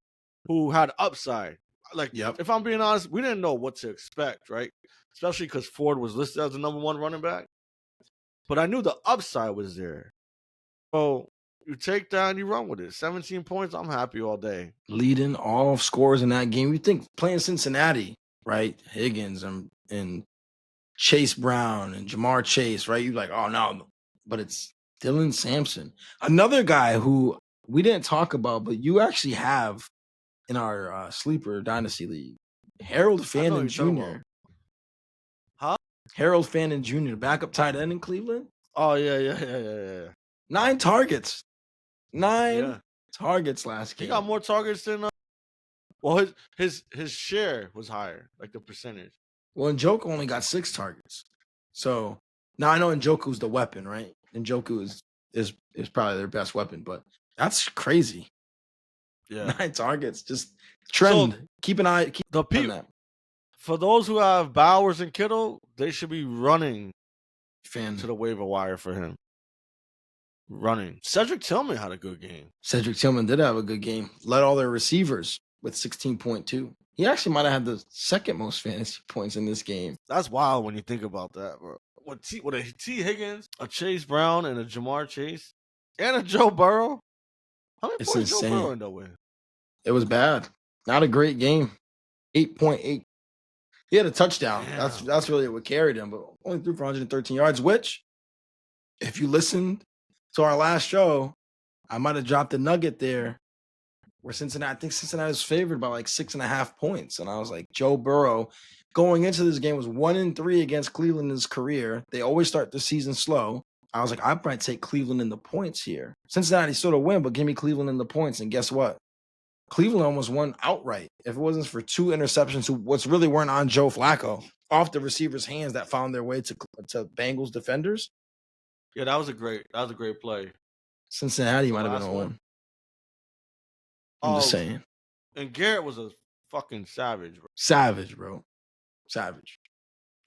who had upside. Like, Yep. if I'm being honest, we didn't know what to expect, right? Especially because Ford was listed as the number 1 running back. But I knew the upside was there. So you take that and you run with it. 17 points, I'm happy all day. Leading all scores in that game. You think playing Cincinnati, right? Higgins and Chase Brown and Jamar Chase, right? You're like, oh no, but it's Dylan Sampson, another guy who we didn't talk about, but you actually have in our sleeper dynasty league, Harold I know what Fannin you're talking about. Jr. Huh? Harold Fannin Jr., the backup tight end in Cleveland, Oh, yeah, yeah, yeah, yeah, yeah. 9 targets, 9 Yeah. targets last He game. got more targets than well, his share was higher, like the percentage. Well, Njoku only got 6 targets. So now I know Njoku's the weapon, right? Njoku is probably their best weapon, but that's crazy. Yeah. 9 targets. Just So trend. Keep an eye the on people that. for those who have Bowers and Kittle, they should be running to Fan the waiver wire for him. Running. Cedric Tillman had a good game. Cedric Tillman did have a good game. Led all their receivers with 16.2. He actually might have had the second most fantasy points in this game. That's wild when you think about that, bro. With a T. Higgins, a Chase Brown, and a Jamar Chase, and a Joe Burrow. How many It's points Joe Burrow insane. end up with? It was bad. Not a great game. 8.8. He had a touchdown. Damn. That's really what carried him, but only threw for 113 yards, which, if you listened to our last show, I might have dropped a nugget there where Cincinnati, I think Cincinnati was favored by like 6.5 points. And I was like, Joe Burrow going into this game was 1-3 against Cleveland in his career. They always start the season slow. I was like, I might take Cleveland in the points here. Cincinnati sort of win, but give me Cleveland in the points. And guess what? Cleveland almost won outright. If it wasn't for 2 interceptions, what's really weren't on Joe Flacco off the receiver's hands that found their way to Bengals defenders, Yeah, that was a great play. Cincinnati The might have been last on one. one. I'm just Oh, saying. and Garrett was a fucking savage, bro. Savage, bro. Savage.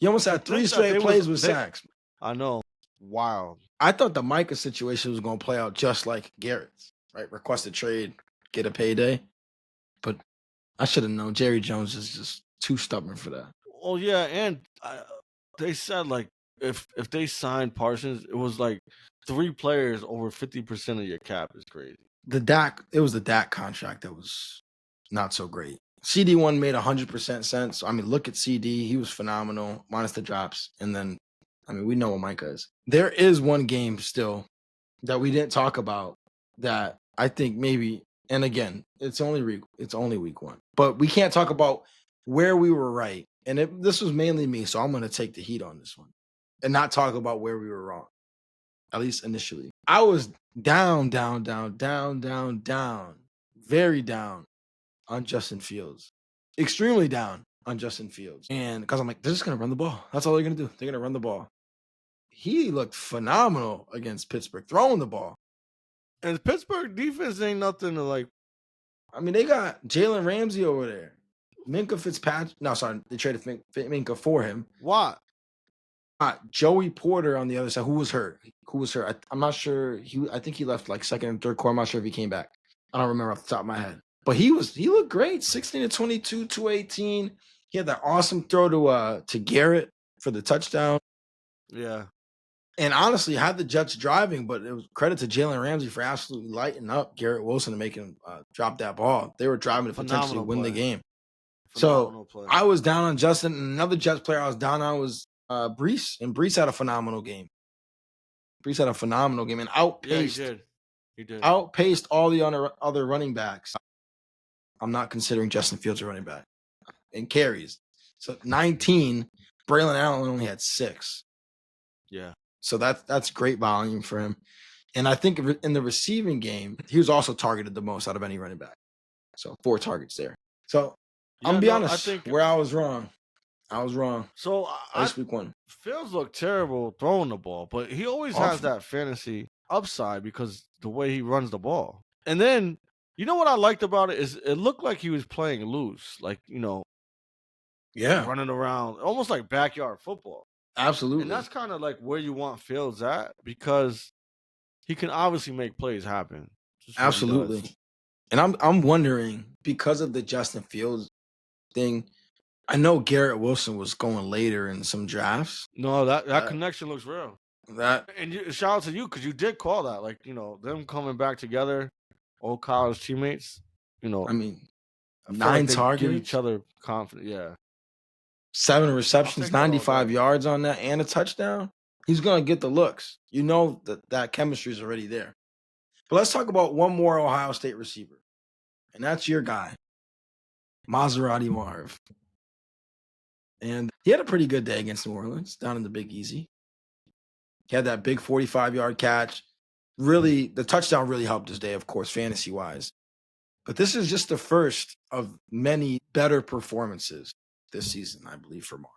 He almost To had 3 think that straight plays with sacks. I know. Wild. I thought the Micah situation was going to play out just like Garrett's, right? Request a trade, get a payday. But I should have known Jerry Jones is just too stubborn for that. Oh yeah, and they said like if they signed Parsons, it was like 3 players over 50% of your cap is crazy. It was the Dak contract that was not so great. CD1 made 100% sense. I mean, look at CD. He was phenomenal, minus the drops. And then, I mean, we know what Micah is. There is one game still that we didn't talk about that I think maybe, and again, it's only week 1. But we can't talk about where we were right. And this was mainly me, so I'm going to take the heat on this one and not talk about where we were wrong, at least initially. I was down, very down on Justin Fields. extremely down on Justin Fields. And because I'm like, they're just going to run the ball. That's all they're going to do. They're going to run the ball. He looked phenomenal against Pittsburgh, throwing the ball. And Pittsburgh defense ain't nothing to like. I mean, they got Jalen Ramsey over there. Minka Fitzpatrick. No, sorry. They traded Minka for him. Why? Joey Porter on the other side. Who was hurt? I'm not sure. I think he left like second and third quarter. I'm not sure if he came back. I don't remember off the top of my head. But he looked great. 16 to 22, 218. He had that awesome throw to Garrett for the touchdown. Yeah. And honestly, had the Jets driving, but it was credit to Jalen Ramsey for absolutely lighting up Garrett Wilson to make him drop that ball. They were driving to potentially win the game. Phenomenal So play. I was down on Justin, and another Jets player I was down on was Brees, and Brees had a phenomenal game. Brees had a phenomenal game and outpaced. Yeah, he did. Outpaced all the other running backs. I'm not considering Justin Fields a running back. And carries. So 19, Braylon Allen only had 6. Yeah. So that's great volume for him. And I think in the receiving game, he was also targeted the most out of any running back. So 4 targets there. So I'm gonna be honest, where I was wrong. I was wrong. So week 1. Fields looked terrible throwing the ball, but he always has that fantasy upside because the way he runs the ball. And then, you know what I liked about it is it looked like he was playing loose, like, running around, almost like backyard football. Absolutely. And that's kind of like where you want Fields at because he can obviously make plays happen. Absolutely. And I'm wondering, because of the Justin Fields thing, I know Garrett Wilson was going later in some drafts. No, that connection looks real. And shout out to you because you did call that. Like, them coming back together, old college teammates. I mean, I 9 like targets, give each other confidence. Yeah, 7 receptions, 95 yards on that, and a touchdown. He's gonna get the looks. You know that chemistry is already there. But let's talk about one more Ohio State receiver, and that's your guy, Maserati Marv. And he had a pretty good day against New Orleans down in the Big Easy. He had that big 45-yard catch. Really, the touchdown really helped his day, of course, fantasy-wise. But this is just the first of many better performances this season, I believe, for Marv.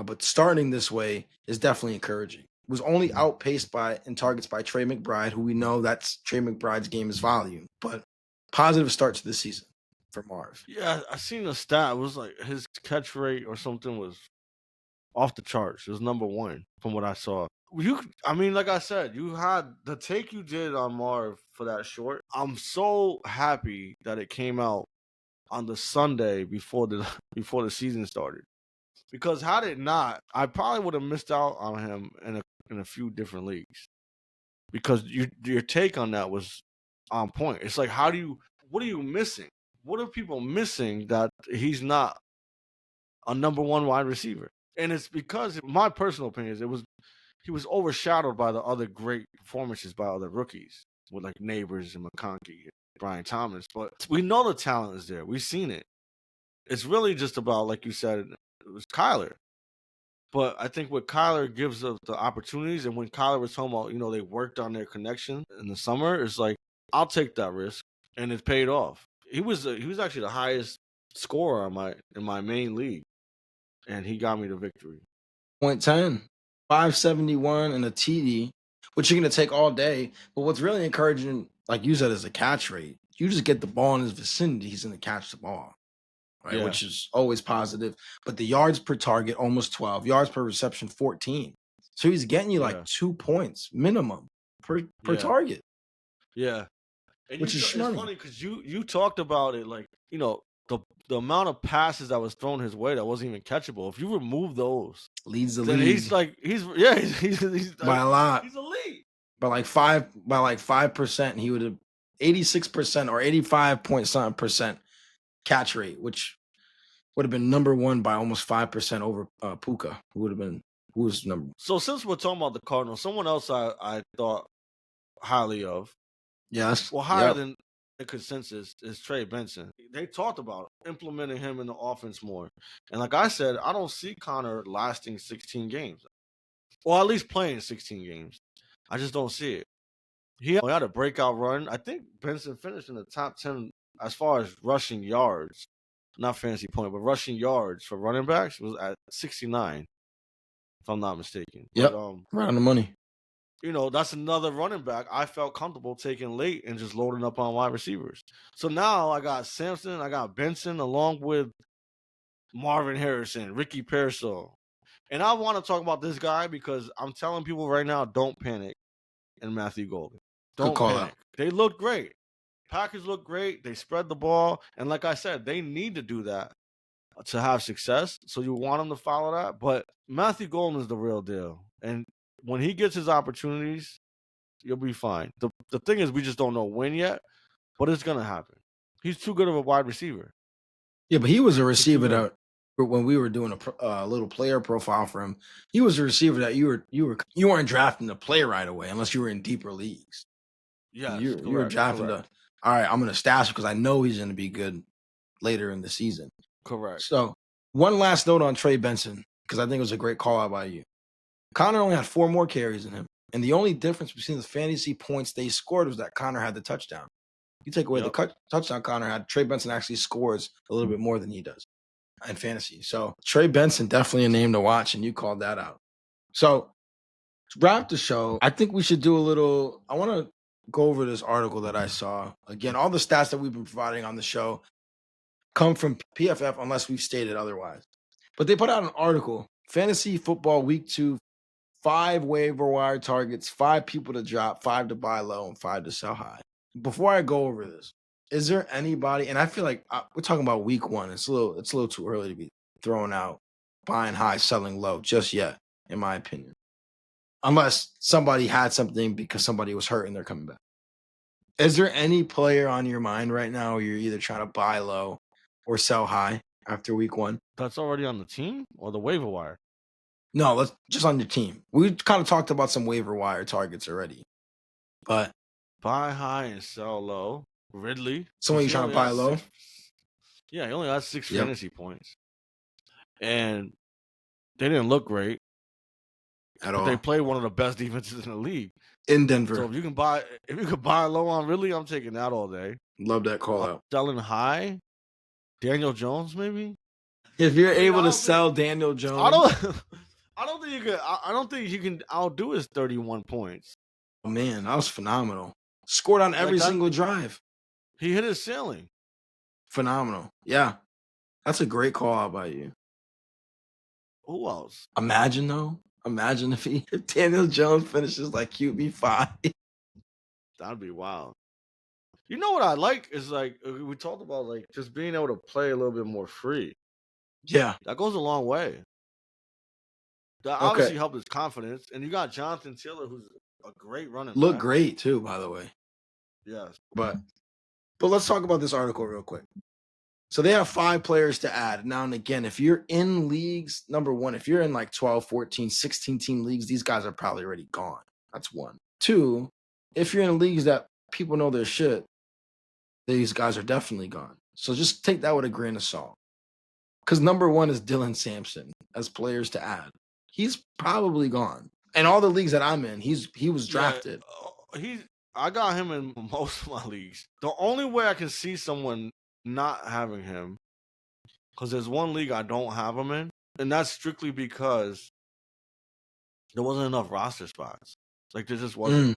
But starting this way is definitely encouraging. It was only outpaced in targets by Trey McBride, who we know that's Trey McBride's game is volume. But positive start to this season for Marv. Yeah, I seen a stat. It was like his catch rate or something was off the charts. It was number 1 from what I saw. Like I said, you had the take you did on Marv for that short. I'm so happy that it came out on the Sunday before the season started. Because had it not, I probably would have missed out on him in a few different leagues. Because your take on that was on point. It's like, what are you missing? What are people missing that he's not a number 1 wide receiver? And it's because, in my personal opinion, he was overshadowed by the other great performances by other rookies with like Neighbors and McConkey and Brian Thomas. But we know the talent is there. We've seen it. It's really just about, like you said, it was Kyler. But I think what Kyler gives us the opportunities, and when Kyler was talking about, they worked on their connection in the summer, it's like, I'll take that risk, and it paid off. He was actually the highest scorer in my main league, and he got me the victory. 0.10, 571 and a TD, which you're going to take all day. But what's really encouraging, like you said, is the catch rate. You just get the ball in his vicinity, he's going to catch the ball, right? Yeah. Which is always positive. But the yards per target, almost 12. Yards per reception, 14. So he's getting you like 2 points minimum per target. Yeah. And which is funny because you talked about it, like, the amount of passes that was thrown his way that wasn't even catchable. If you remove those, leads the league. He's by a lot. He's elite. By like 5%, he would have 86% or 85.7% catch rate, which would have been number 1 by almost 5% over Puka, who was number. So since we're talking about the Cardinals, someone else I thought highly of. Yes. Well, higher than the consensus is Trey Benson. They talked about implementing him in the offense more. And like I said, I don't see Connor lasting 16 games. Or at least playing 16 games. I just don't see it. He had a breakout run. I think Benson finished in the top 10 as far as rushing yards not fantasy point, but rushing yards for running backs was at 69, if I'm not mistaken. But Yep. Right on the money. that's another running back I felt comfortable taking late and just loading up on wide receivers. So now I got Sampson, I got Benson, along with Marvin Harrison, Ricky Pearsall. And I want to talk about this guy because I'm telling people right now, don't panic in Matthew Golden. Good Don't call out. panic. They look great. Packers look great. They spread the ball. And like I said, they need to do that to have success. So you want them to follow that. But Matthew Golden is the real deal. And when he gets his opportunities, you'll be fine. The thing is, we just don't know when yet, but it's going to happen. He's too good of a wide receiver. Yeah, but he was a He's too receiver good. that when we were doing a little player profile for him, he was a receiver that you weren't drafting to play right away unless you were in deeper leagues. Yes, You were correct, drafting to, correct, all right, I'm going to stash because I know he's going to be good later in the season. correct. So one last note on Trey Benson because I think it was a great call out by you. Connor only had 4 more carries than him, and the only difference between the fantasy points they scored was that Connor had the touchdown. You take away Yep. the touchdown Connor had, Trey Benson actually scores a little bit more than he does in fantasy. So Trey Benson, definitely a name to watch, and you called that out. So to wrap the show, I think we should do a little. I want to go over this article that I saw. Again, all the stats that we've been providing on the show come from PFF unless we've stated otherwise. But they put out an article, Fantasy Football Week 2, 5 waiver wire targets, 5 people to drop, 5 to buy low, and 5 to sell high. Before I go over this, is there anybody? And I feel like we're talking about week 1. It's a little too early to be throwing out buying high, selling low just yet, in my opinion. Unless somebody had something because somebody was hurt and they're coming back. Is there any player on your mind right now where you're either trying to buy low or sell high after week 1? That's already on the team or the waiver wire? No, let's just on your team. We kind of talked about some waiver wire targets already, but Buy high and sell low. Ridley. someone 'Cause you he trying to only buy has low? 6. Yeah, he only has 6 Yep. fantasy points. And they didn't look great. At But they all play one of the best defenses in the league. in Denver. So if you can buy low on Ridley, I'm taking that all day. Love that call out. Selling high, Daniel Jones maybe. If you're I mean, able I to don't think- sell Daniel Jones, I don't. I don't think you can. I don't think he can outdo his 31 points. oh man, that was phenomenal. Scored on every that- single drive. He hit his ceiling. Phenomenal. Yeah, that's a great call out by you. Who else? Imagine though. Imagine if Daniel Jones finishes like QB5. That'd be wild. You know what I like is like we talked about like just being able to play a little bit more free. Yeah. That goes a long way. That obviously helped his confidence. And you got Jonathan Taylor, who's a great running Look back. great too, by the way. Yes. But let's talk about this article real quick. So they have 5 players to add. Now and again, if you're in leagues, number 1, if you're in like 12, 14, 16 team leagues, these guys are probably already gone. That's 1. 2, if you're in leagues that people know their shit, these guys are definitely gone. So just take that with a grain of salt. Because number 1 is Dylan Sampson as players to add. He's probably gone. And all the leagues that I'm in, he was drafted. Yeah, I got him in most of my leagues. The only way I can see someone not having him, because there's one league I don't have him in, and that's strictly because there wasn't enough roster spots. Like there just wasn't.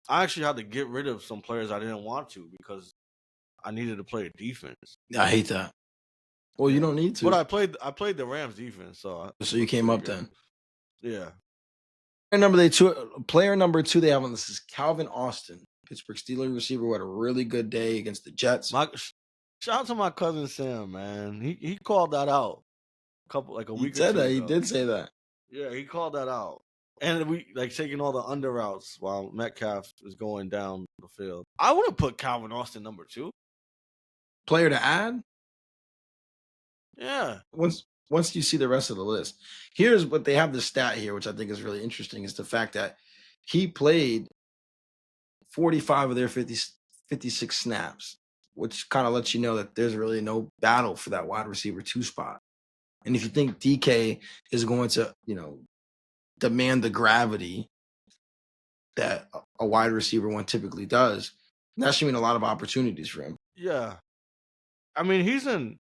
I actually had to get rid of some players I didn't want to because I needed to play a defense. I hate that. Well, you don't need to. But I played the Rams defense, so you came up then. Yeah. Player number 2 they have on this is Calvin Austin, Pittsburgh Steelers receiver, who had a really good day against the Jets. Shout out to my cousin Sam, man. He called that out a week He said or two that. He ago. did say that. Yeah, he called that out. And we like taking all the under routes while Metcalf is going down the field. I would have put Calvin Austin number 2. Player to add? Yeah. Once you see the rest of the list. Here's what they have the stat here, which I think is really interesting, is the fact that he played 45 of their 56 snaps, which kind of lets you know that there's really no battle for that wide receiver 2 spot. And if you think DK is going to, demand the gravity that a wide receiver 1 typically does, that should mean a lot of opportunities for him. Yeah. I mean, he's in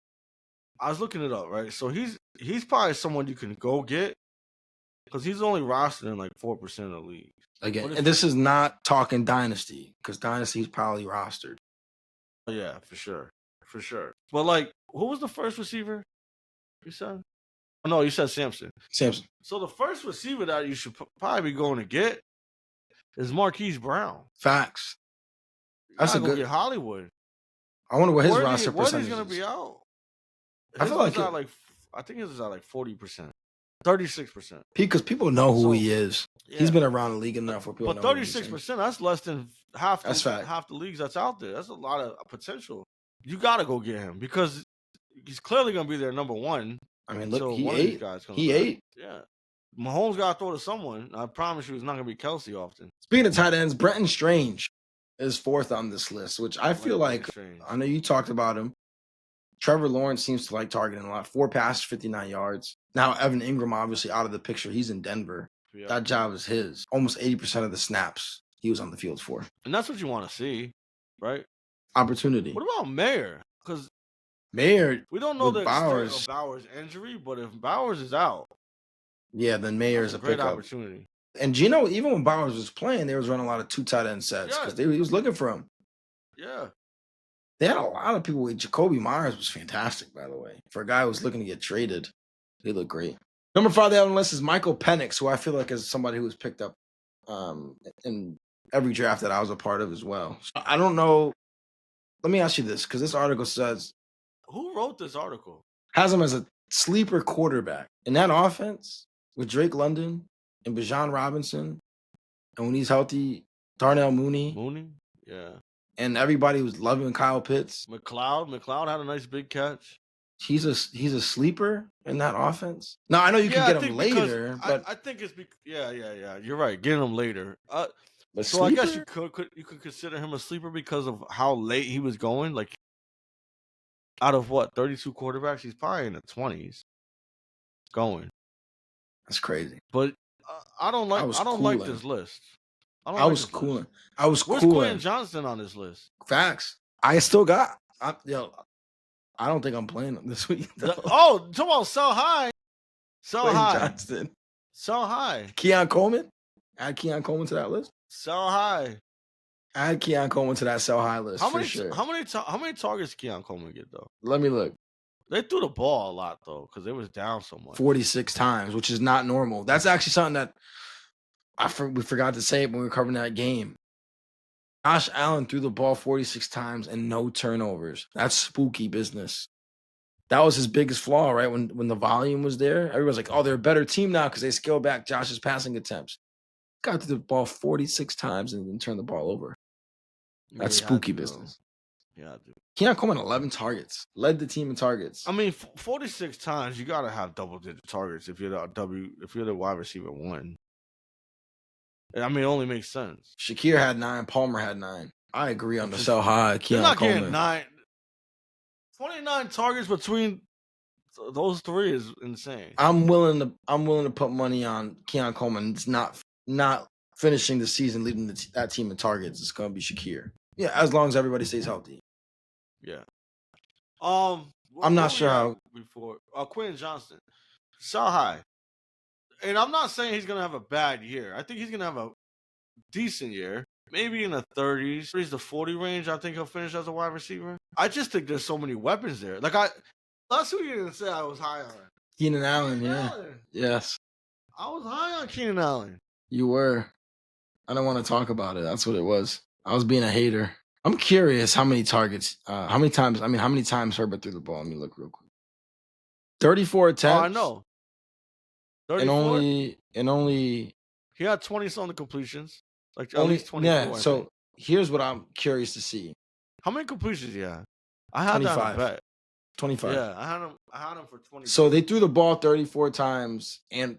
I was looking it up, right? So he's probably someone you can go get because he's only rostered in like 4% of the league. Again, But and this is not talking dynasty because dynasty's probably rostered. yeah, for sure. But like, who was the first receiver you said? Oh, no, you said Samson. Samson. So the first receiver that you should probably be going to get is Marquise Brown. Facts. You That's gotta a go good. get Hollywood. I wonder what his roster Worthy's percentage gonna is. be out. I His feel was like at like I think his is at like 40%, 36%. because people know who So he is. He's yeah, been around the league enough where people but know who he is. 36%, that's less than half That's fact. the leagues that's out there. That's a lot of potential. You gotta go get him because he's clearly gonna be their number one I mean, look, until he one of these ate. guys comes He back. ate. Yeah. Mahomes gotta throw to someone. I promise you it's not gonna be Kelsey often. Speaking of tight ends, Brenton Strange is fourth on this list, which I feel like Strange. I know you talked about him. Trevor Lawrence seems to like targeting a lot. 4 passes, 59 yards. Now Evan Ingram obviously out of the picture. He's in Denver. Yeah. That job is his. Almost 80% of the snaps he was on the field for. And that's what you want to see, right? Opportunity. What about Mayer? Because Mayer, we don't know with the extent Bowers, of Bowers' injury, but if Bowers is out, yeah, then Mayer's that's a a great pickup. opportunity. And Gino, even when Bowers was playing, they was running a lot of 2 tight end sets because he was looking for him. Yeah. They had a lot of people. Jacoby Myers was fantastic, by the way. For a guy who was looking to get traded, he looked great. Number 5 they have on the list is Michael Penix, who I feel like is somebody who was picked up in every draft that I was a part of as well. I don't know. Let me ask you this, because this article says Who wrote this article? has him as a sleeper quarterback in that offense with Drake London and Bijan Robinson, and when he's healthy, Darnell Mooney, Yeah. and everybody was loving Kyle Pitts. McLeod had a nice big catch. He's a sleeper in that offense. Now I know you can get him later, but I think it's yeah. You're right. Get him later. but So sleeper? I guess you could consider him a sleeper because of how late he was going. Like out of what 32 quarterbacks, he's probably in the 20s going. That's crazy. But I don't like this list. I was cooling. Where's Quinn Johnson on this list? Facts. I still got. I don't think I'm playing him this week. Talk about sell high. Sell high. Johnston. Sell high. Keon Coleman. Add Keon Coleman to that list. Sell high. Add Keon Coleman to that sell high list. How many targets Keon Coleman get though? Let me look. They threw the ball a lot though because it was down so much. 46 times, which is not normal. That's actually something that we forgot to say when we were covering that game. Josh Allen threw the ball 46 times and no turnovers. That's spooky business. That was his biggest flaw, right? When the volume was there, everyone's like, "Oh, they're a better team now because they scaled back Josh's passing attempts." Got to the ball 46 times and then turned the ball over. That's spooky business. Yeah, dude. Keon Coleman 11 targets, led the team in targets. I mean, 46 times you gotta have double-digit targets if you're the wide receiver 1. I mean, it only makes sense. Shakir had 9, Palmer had 9. I agree on the sell high. Keon Coleman. 29 targets between those 3 is insane. I'm willing to put money on Keon Coleman. It's not finishing the season leading that team in targets. It's going to be Shakir. Yeah, as long as everybody stays healthy. Yeah. I'm not sure how before Quinn Johnson, sell high, and I'm not saying he's gonna have a bad year. I think he's gonna have a decent year, maybe in the 30s to 40 range. I think he'll finish as a wide receiver. I just think there's so many weapons there. Like that's who you didn't say I was high on. Keenan Allen. Yes. I was high on Keenan Allen. You were. I don't want to talk about it. That's what it was. I was being a hater. I'm curious how many targets, how many times Herbert threw the ball. Let me look real quick. 34 attempts. Oh, I know. 34? And only he had 20-something completions. Like at least 24. Yeah, so here's what I'm curious to see. How many completions you had? I had 25. That on a bet. 25. Yeah, I had him for 20. So they threw the ball 34 times and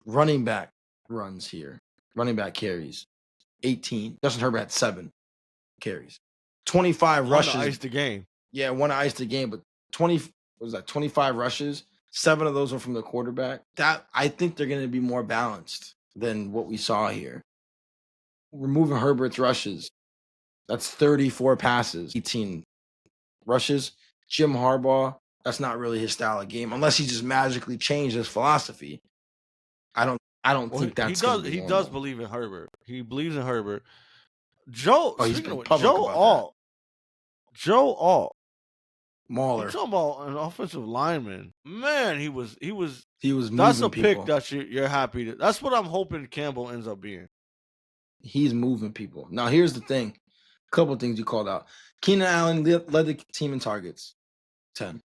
running back runs here. Running back carries. 18. Justin Herbert had 7 carries. 25 rushes. One to ice the game. Yeah, one to ice the game, but 25 rushes. 7 of those were from the quarterback. That I think they're going to be more balanced than what we saw here. Removing Herbert's rushes. That's 34 passes, 18 rushes. Jim Harbaugh, That's not really his style of game, unless he just magically changed his philosophy. I don't Well, think that's going to be he does normal. believe in Herbert. He believes in Herbert. Oh, he's Speaking been of which, public about that. Joe Alt. You Mauler, talking about an offensive lineman? Man, he was. he was That's a moving pick people. that you're happy to. That's what I'm hoping Campbell ends up being. He's moving people. Now, here's the thing. A couple of things you called out. Keenan Allen led the team in targets, 10.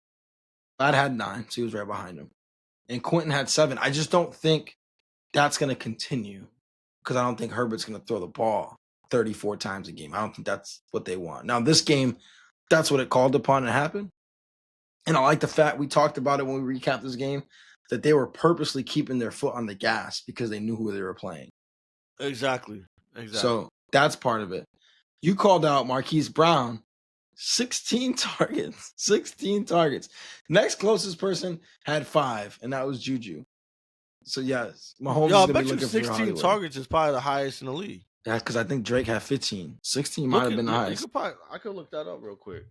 Ladd had 9, so he was right behind him. And Quentin had 7. I just don't think that's going to continue because I don't think Herbert's going to throw the ball 34 times a game. I don't think that's what they want. Now, this game, that's what it called upon to happen. And I like the fact we talked about it when we recapped this game, that they were purposely keeping their foot on the gas because they knew who they were playing. Exactly. So that's part of it. You called out Marquise Brown, 16 targets. 16 targets. Next closest person had 5, and that was Juju. So, yes, Mahomes Yo, is I going to be bet you looking for 16 Hollywood. targets is probably the highest in the league. Yeah, because I think Drake had 15. 16 might have been the You highest. could probably. I could look that up real quick.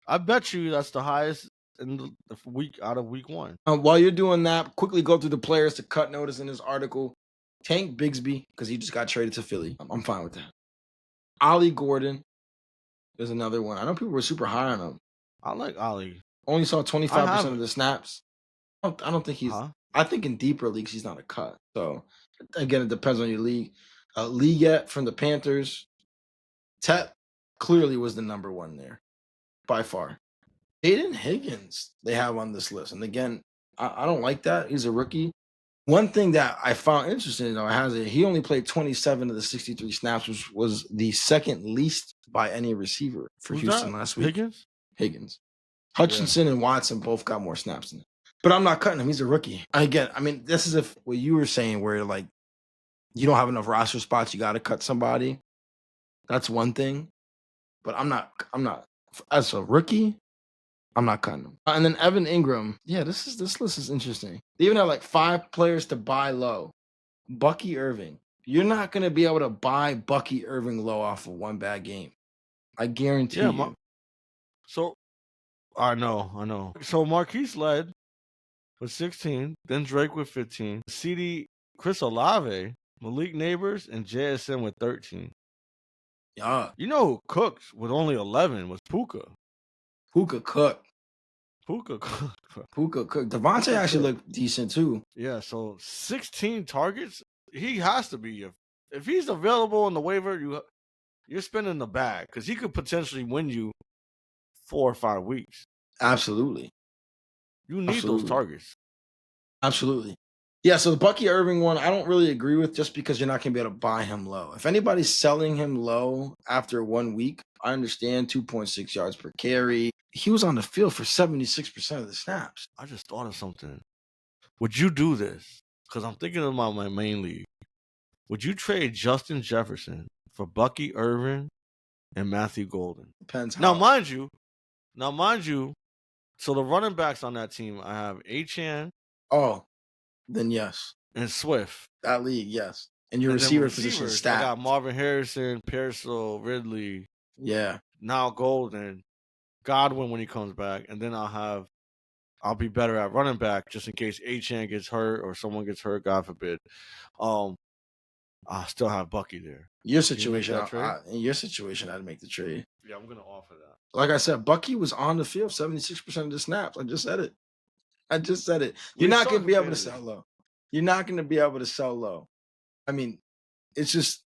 I bet you that's the highest in the week out of week 1. While you're doing that, quickly go through the players to cut notice in this article. Tank Bigsby, because he just got traded to Philly. I'm fine with that. Ollie Gordon is another one. I know people were super high on him. I like Ollie. Only saw 25% of it. the snaps. I don't think he's. Huh? I think in deeper leagues he's not a cut. So again, it depends on your league. Leaguette from the Panthers. Tet clearly was the number 1 there by far. Aiden Higgins they have on this list, and again, I don't like that. He's a rookie. One thing that I found interesting though, he only played 27 of the 63 snaps, which was the second least by any receiver for Who's Houston that? last week. Higgins. Hutchinson and Watson both got more snaps than him. But I'm not cutting him. He's a rookie. Again, I mean, this is if what you were saying where like you don't have enough roster spots, you got to cut somebody. That's one thing. But I'm not as a rookie, I'm not cutting him. And then Evan Ingram. Yeah, this list is interesting. They even have like 5 players to buy low. Bucky Irving. You're not going to be able to buy Bucky Irving low off of one bad game. I guarantee you. So I know. So Marquise led with 16, then Drake with 15, CD, Chris Olave, Malik Neighbors, and JSN with 13. Yeah. You know who cooked with only 11 was Puka. Puka cooked. Puka cooked. Devontae actually looked decent too. Yeah, so 16 targets. He has to be. If he's available in the waiver, you're spending the bag because he could potentially win you 4 or 5 weeks. Absolutely. You need those targets. Absolutely. Yeah, so the Bucky Irving one, I don't really agree with just because you're not going to be able to buy him low. If anybody's selling him low after 1 week, I understand 2.6 yards per carry. He was on the field for 76% of the snaps. I just thought of something. Would you do this? Because I'm thinking about my main league. Would you trade Justin Jefferson for Bucky Irving and Matthew Golden? Depends how. Now, mind you, so the running backs on that team, I have Achane. Oh, then yes. And Swift. That league, yes. And your receiver position stacked. I got Marvin Harrison, Pearsall, Ridley. Yeah. Now Golden, Godwin when he comes back, and then I'll be better at running back just in case Achane gets hurt or someone gets hurt, God forbid. I still have Bucky there. Your situation, in your situation, I'd make the trade. Yeah, I'm gonna offer that. Like I said, Bucky was on the field 76% of the snaps. I just said it. You're not going to be able to sell low. You're not going to be able to sell low. I mean, it's just.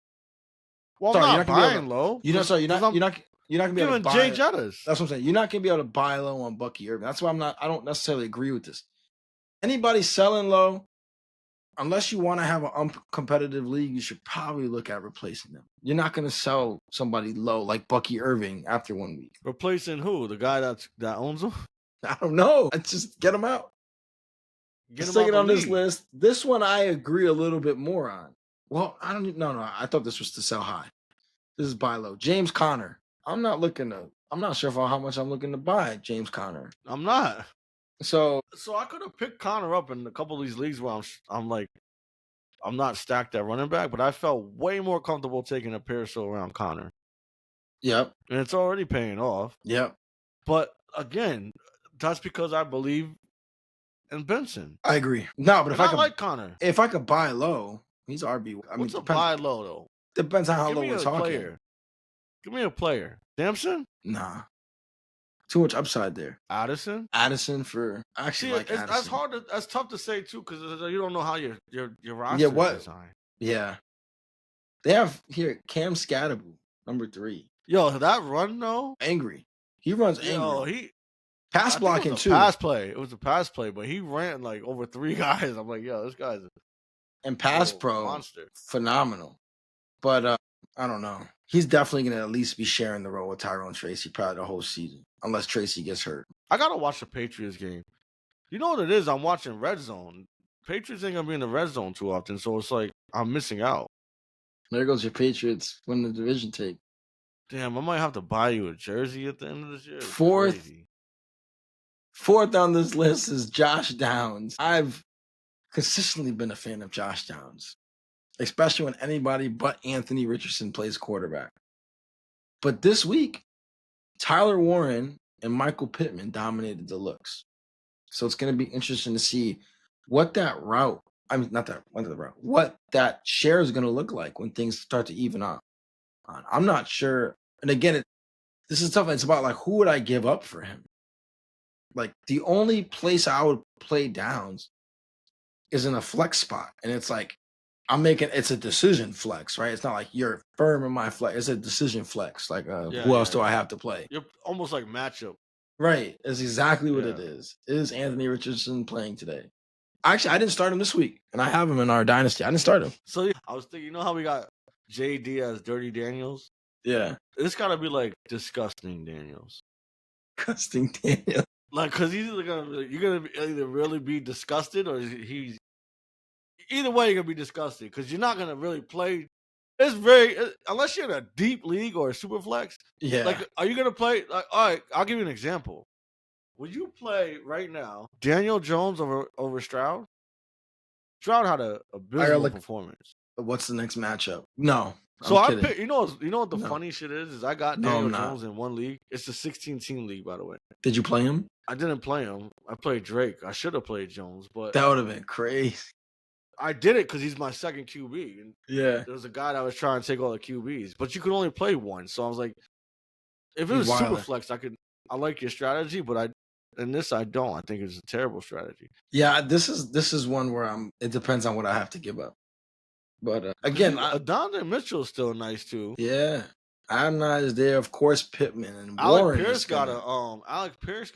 Well, sorry, I'm not buying low. You're not going to be able to buy. Jay Jettas. That's what I'm saying. You're not going to be able to buy low on Bucky Irving. That's why I don't necessarily agree with this. Anybody selling low, unless you want to have an uncompetitive league, you should probably look at replacing them. You're not going to sell somebody low like Bucky Irving after 1 week. Replacing who? The guy that owns them? I don't know. Just get them out. Let's take it on this list. This one I agree a little bit more on. Well, I don't know. No, I thought this was to sell high. This is buy low. James Conner. I'm not sure how much I'm looking to buy James Conner. I'm not. So I could have picked Conner up in a couple of these leagues where I'm not stacked at running back, but I felt way more comfortable taking a Pearsall around Conner. Yep. And it's already paying off. Yep. But again, that's because I believe in Benson. I agree. No, but And I like Connor. if I could buy low, he's RB. I mean, What's a buy low though? depends on how Give low me we're a talking. player. Give me a player. Dempson? Nah, too much upside there. Addison? Addison I actually See, like that's Addison. hard. That's tough to say too because you don't know how your Yeah, roster is what? designed. Yeah, they have here Cam Scatterable, number 3. Yo, that run though. Angry. He runs Yo, angry. Pass I think it was blocking a too, pass play. It was a pass play, but he ran like over 3 guys. I'm like, yo, this guy's a and pass little pro, monster. phenomenal. But I don't know. He's definitely going to at least be sharing the role with Tyrone Tracy probably the whole season, unless Tracy gets hurt. I gotta watch the Patriots game. You know what it is? I'm watching Red Zone. Patriots ain't gonna be in the red zone too often, so it's like I'm missing out. There goes your Patriots win the division tape. Damn, I might have to buy you a jersey at the end of this year. It's Fourth crazy. on this list is Josh Downs. I've consistently been a fan of Josh Downs, especially when anybody but Anthony Richardson plays quarterback. But this week, Tyler Warren and Michael Pittman dominated the looks. So it's going to be interesting to see what that route, I mean, not that route, what that share is going to look like when things start to even out. I'm not sure. And again, this is tough. It's about like, who would I give up for him? Like the only place I would play Downs is in a flex spot. And it's like, it's a decision flex, right? It's not like you're firm in my flex. It's a decision flex. Like, who else do I have to play? You're almost like matchup. Right. That's exactly what it is. It is Anthony Richardson playing today. Actually, I didn't start him this week, and I have him in our dynasty. I didn't start him. So I was thinking, you know how we got JD as Dirty Daniels? Yeah. It's gotta be like disgusting Daniels. Disgusting Daniel. Like, cause you're gonna either really be disgusted or he's either way you're gonna be disgusted because you're not gonna really play. It's very unless you're in a deep league or a super flex. Yeah. Like, are you gonna play? Like, all right, I'll give you an example. Would you play right now Daniel Jones over Stroud? Stroud had a abysmal performance. What's the next matchup? No. So I picked, you know what the No. funny shit is I got Daniel Jones in one league. It's a 16-team league, by the way. Did you play him? I didn't play him. I played Drake. I should have played Jones, but that would have been crazy. I did it because he's my second QB. And Yeah. there was a guy that was trying to take all the QBs, but you could only play one. So I was like, if it was super flex, I like your strategy, but in this I don't. I think it's a terrible strategy. Yeah, this is one where it depends on what I have to give up. But again, Adonde Mitchell is still nice too. Yeah. Adonai is there, of course. Pittman and Alec Warren. Pierce got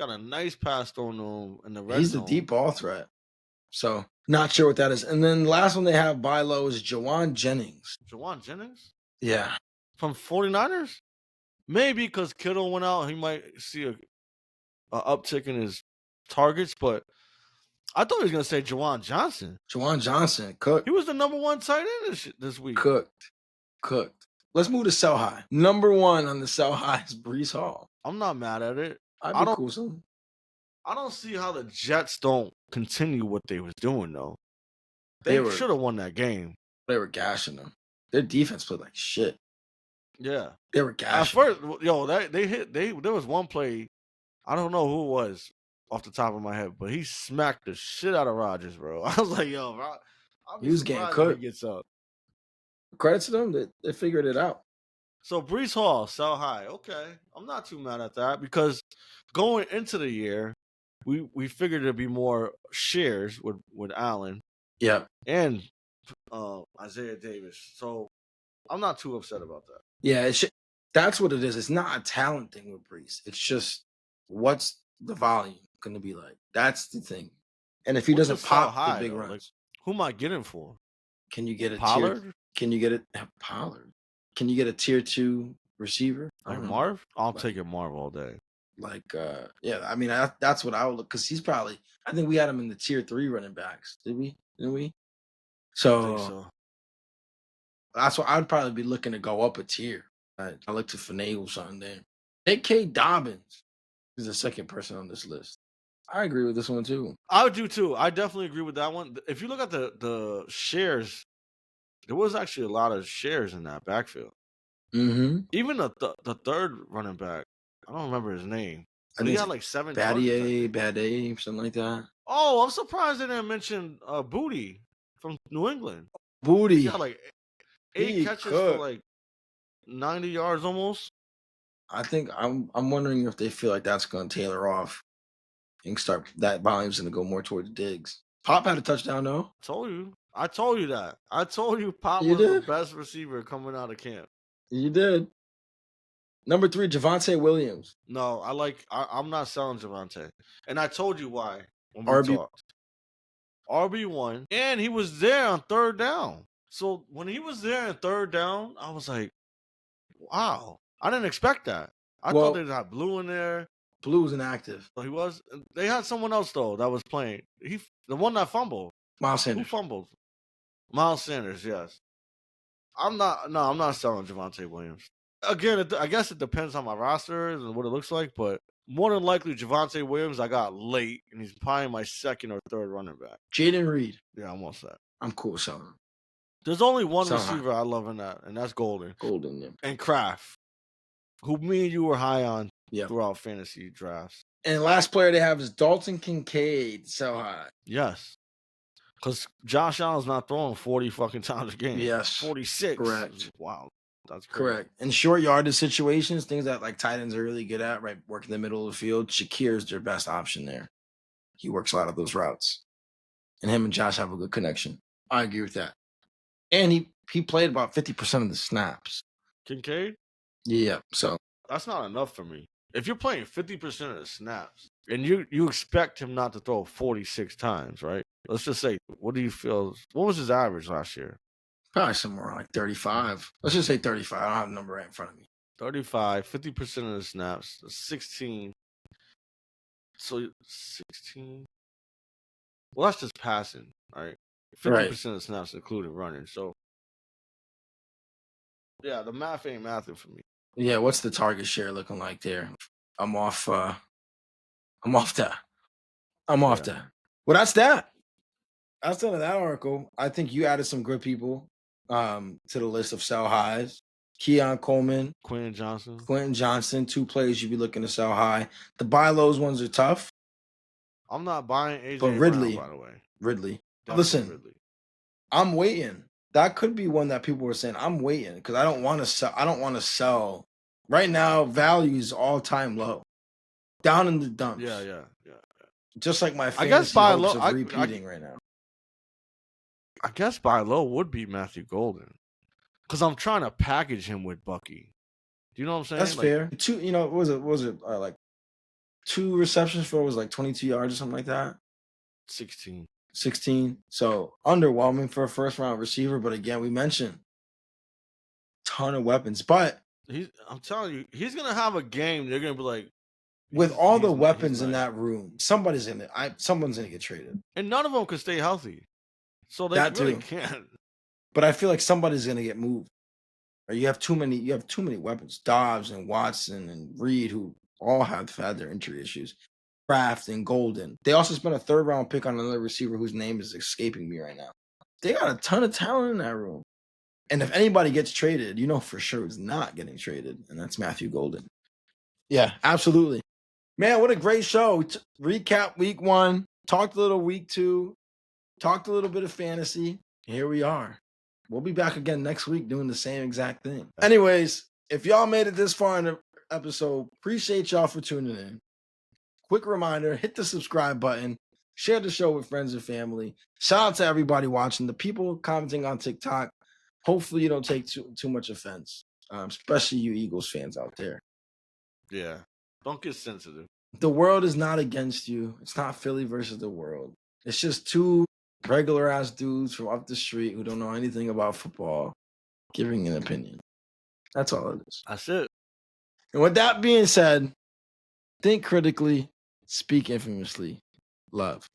a nice pass thrown in the red zone. He's a deep ball threat. So not sure what that is. And then the last one they have buy low is Jawan Jennings. Jawan Jennings? Yeah. From 49ers? Maybe because Kittle went out, he might see a uptick in his targets, but I thought he was going to say Jawan Johnson. Jawan Johnson, cooked. He was the number 1 tight end this week. Cooked. Let's move to sell high. Number 1 on the sell high is Breece Hall. I'm not mad at it. I don't see how the Jets don't continue what they was doing, though. They should have won that game. They were gashing them. Their defense played like shit. Yeah. They were gashing. At first, there was one play, I don't know who it was off the top of my head, but he smacked the shit out of Rodgers, bro. I was like, yo, bro, he was getting cooked. He gets up. Credit to them, they figured it out. So Breece Hall, sell high. Okay. I'm not too mad at that because going into the year, we figured it'd be more shares with Allen. Yeah. And Isaiah Davis. So I'm not too upset about that. Yeah, that's what it is. It's not a talent thing with Breece. It's just what's the volume going to be like. That's the thing. And if he doesn't pop the big runs, like, who am I getting for? Can you get a Pollard? Can you get a Pollard? Can you get a tier 2 receiver? Like Marv? I'll take it Marv all day. Like, yeah, I mean, that's what I would look, because he's probably, I think we had him in the tier 3 running backs. Didn't we? So, I think so. That's why I would probably be looking to go up a tier. I look to finagle something there. A.K. Dobbins is the second person on this list. I agree with this one too. I would do too. I definitely agree with that one. If you look at the shares, there was actually a lot of shares in that backfield. Mm-hmm. Even the third running back, I don't remember his name. I He think had it's like 7 targets, I Badier, think. Bade, something like that. Oh, I'm surprised they didn't mention Booty from New England. He Booty. got like 8 He catches for cooked. like 90 yards almost. I think I'm wondering if they feel like that's going to tailor off and start that volume's going to go more towards Diggs. Pop had a touchdown though. I told you that. I told you Pop You was the did. best receiver coming out of camp. You did. Number 3, Javonte Williams. No, I'm not selling Javonte. And I told you why when we RB. talked. RB1, and he was there on 3rd down. So when he was there on 3rd down, I was like, wow. I didn't expect that. I thought they'd have Blue in there. Blue was inactive. So he was. They had someone else though that was playing. The one that fumbled. Miles Who Sanders. fumbled? Miles Sanders. Yes. I'm not selling Javonte Williams. Again, I guess it depends on my roster and what it looks like, but more than likely Javonte Williams I got late, and he's probably my 2nd or 3rd running back. Jaden Reed. Yeah, I'm all set. I'm cool with selling him. There's only one Selling receiver I love in that, and that's Golden. Golden, yeah. And Kraft, who me and you were high on Yeah. throughout fantasy drafts. And last player they have is Dalton Kincaid. So high. Yes. Because Josh Allen's not throwing 40 fucking times a game. Yes. 46. Correct. Wow. That's correct. In short yardage situations, things that like tight ends are really good at, right? Work in the middle of the field. Shakir's their best option there. He works a lot of those routes. And him and Josh have a good connection. I agree with that. And he played about 50% of the snaps. Kincaid? Yeah. So that's not enough for me. If you're playing 50% of the snaps and you expect him not to throw 46 times, right? Let's just say, what do you feel? What was his average last year? Probably somewhere like 35. Let's just say 35. I don't have a number right in front of me. 35, 50% of the snaps, 16. So 16. Well, that's just passing, right? 50% of the snaps including running. So, yeah, the math ain't mathing for me. Yeah, what's the target share looking like there? I'm off that. I'm off that. Well, that's that. That's the end of that article. I think you added some good people to the list of sell highs. Keon Coleman, Quentin Johnson, 2 players you'd be looking to sell high. The buy lows ones are tough. I'm not buying AJ but Ridley, Brown, by the way. Ridley. Definitely Listen, Ridley. I'm waiting. That could be one that people were saying, I'm waiting because I don't want to sell. Right now, value is all-time low. Down in the dumps. Yeah. Just like my fantasy hopes of repeating right now. I guess buy low would be Matthew Golden. Because I'm trying to package him with Bucky. Do you know what I'm saying? That's fair. 2, what was it like 2 receptions for was like 22 yards or something like that? 16. So underwhelming for a first round receiver. But again, we mentioned ton of weapons. But I'm telling you, he's gonna have a game. They're gonna be like, with all the weapons in that room, someone's gonna get traded. And none of them can stay healthy. So they really can't. But I feel like somebody's gonna get moved. Or you have too many weapons. Dobbs and Watson and Reed, who all have had their injury issues. Kraft and Golden. They also spent a 3rd round pick on another receiver whose name is escaping me right now. They got a ton of talent in that room. And if anybody gets traded, you know for sure it's not getting traded. And that's Matthew Golden. Yeah, absolutely. Man, what a great show. Recap week 1. Talked a little week 2. Talked a little bit of fantasy. Here we are. We'll be back again next week doing the same exact thing. Anyways, if y'all made it this far in the episode, appreciate y'all for tuning in. Quick reminder, hit the subscribe button. Share the show with friends and family. Shout out to everybody watching. The people commenting on TikTok. Hopefully you don't take too much offense, especially you Eagles fans out there. Yeah. Don't get sensitive. The world is not against you. It's not Philly versus the world. It's just 2 regular-ass dudes from up the street who don't know anything about football giving an opinion. That's all it is. That's it. And with that being said, think critically, speak infamously. Love.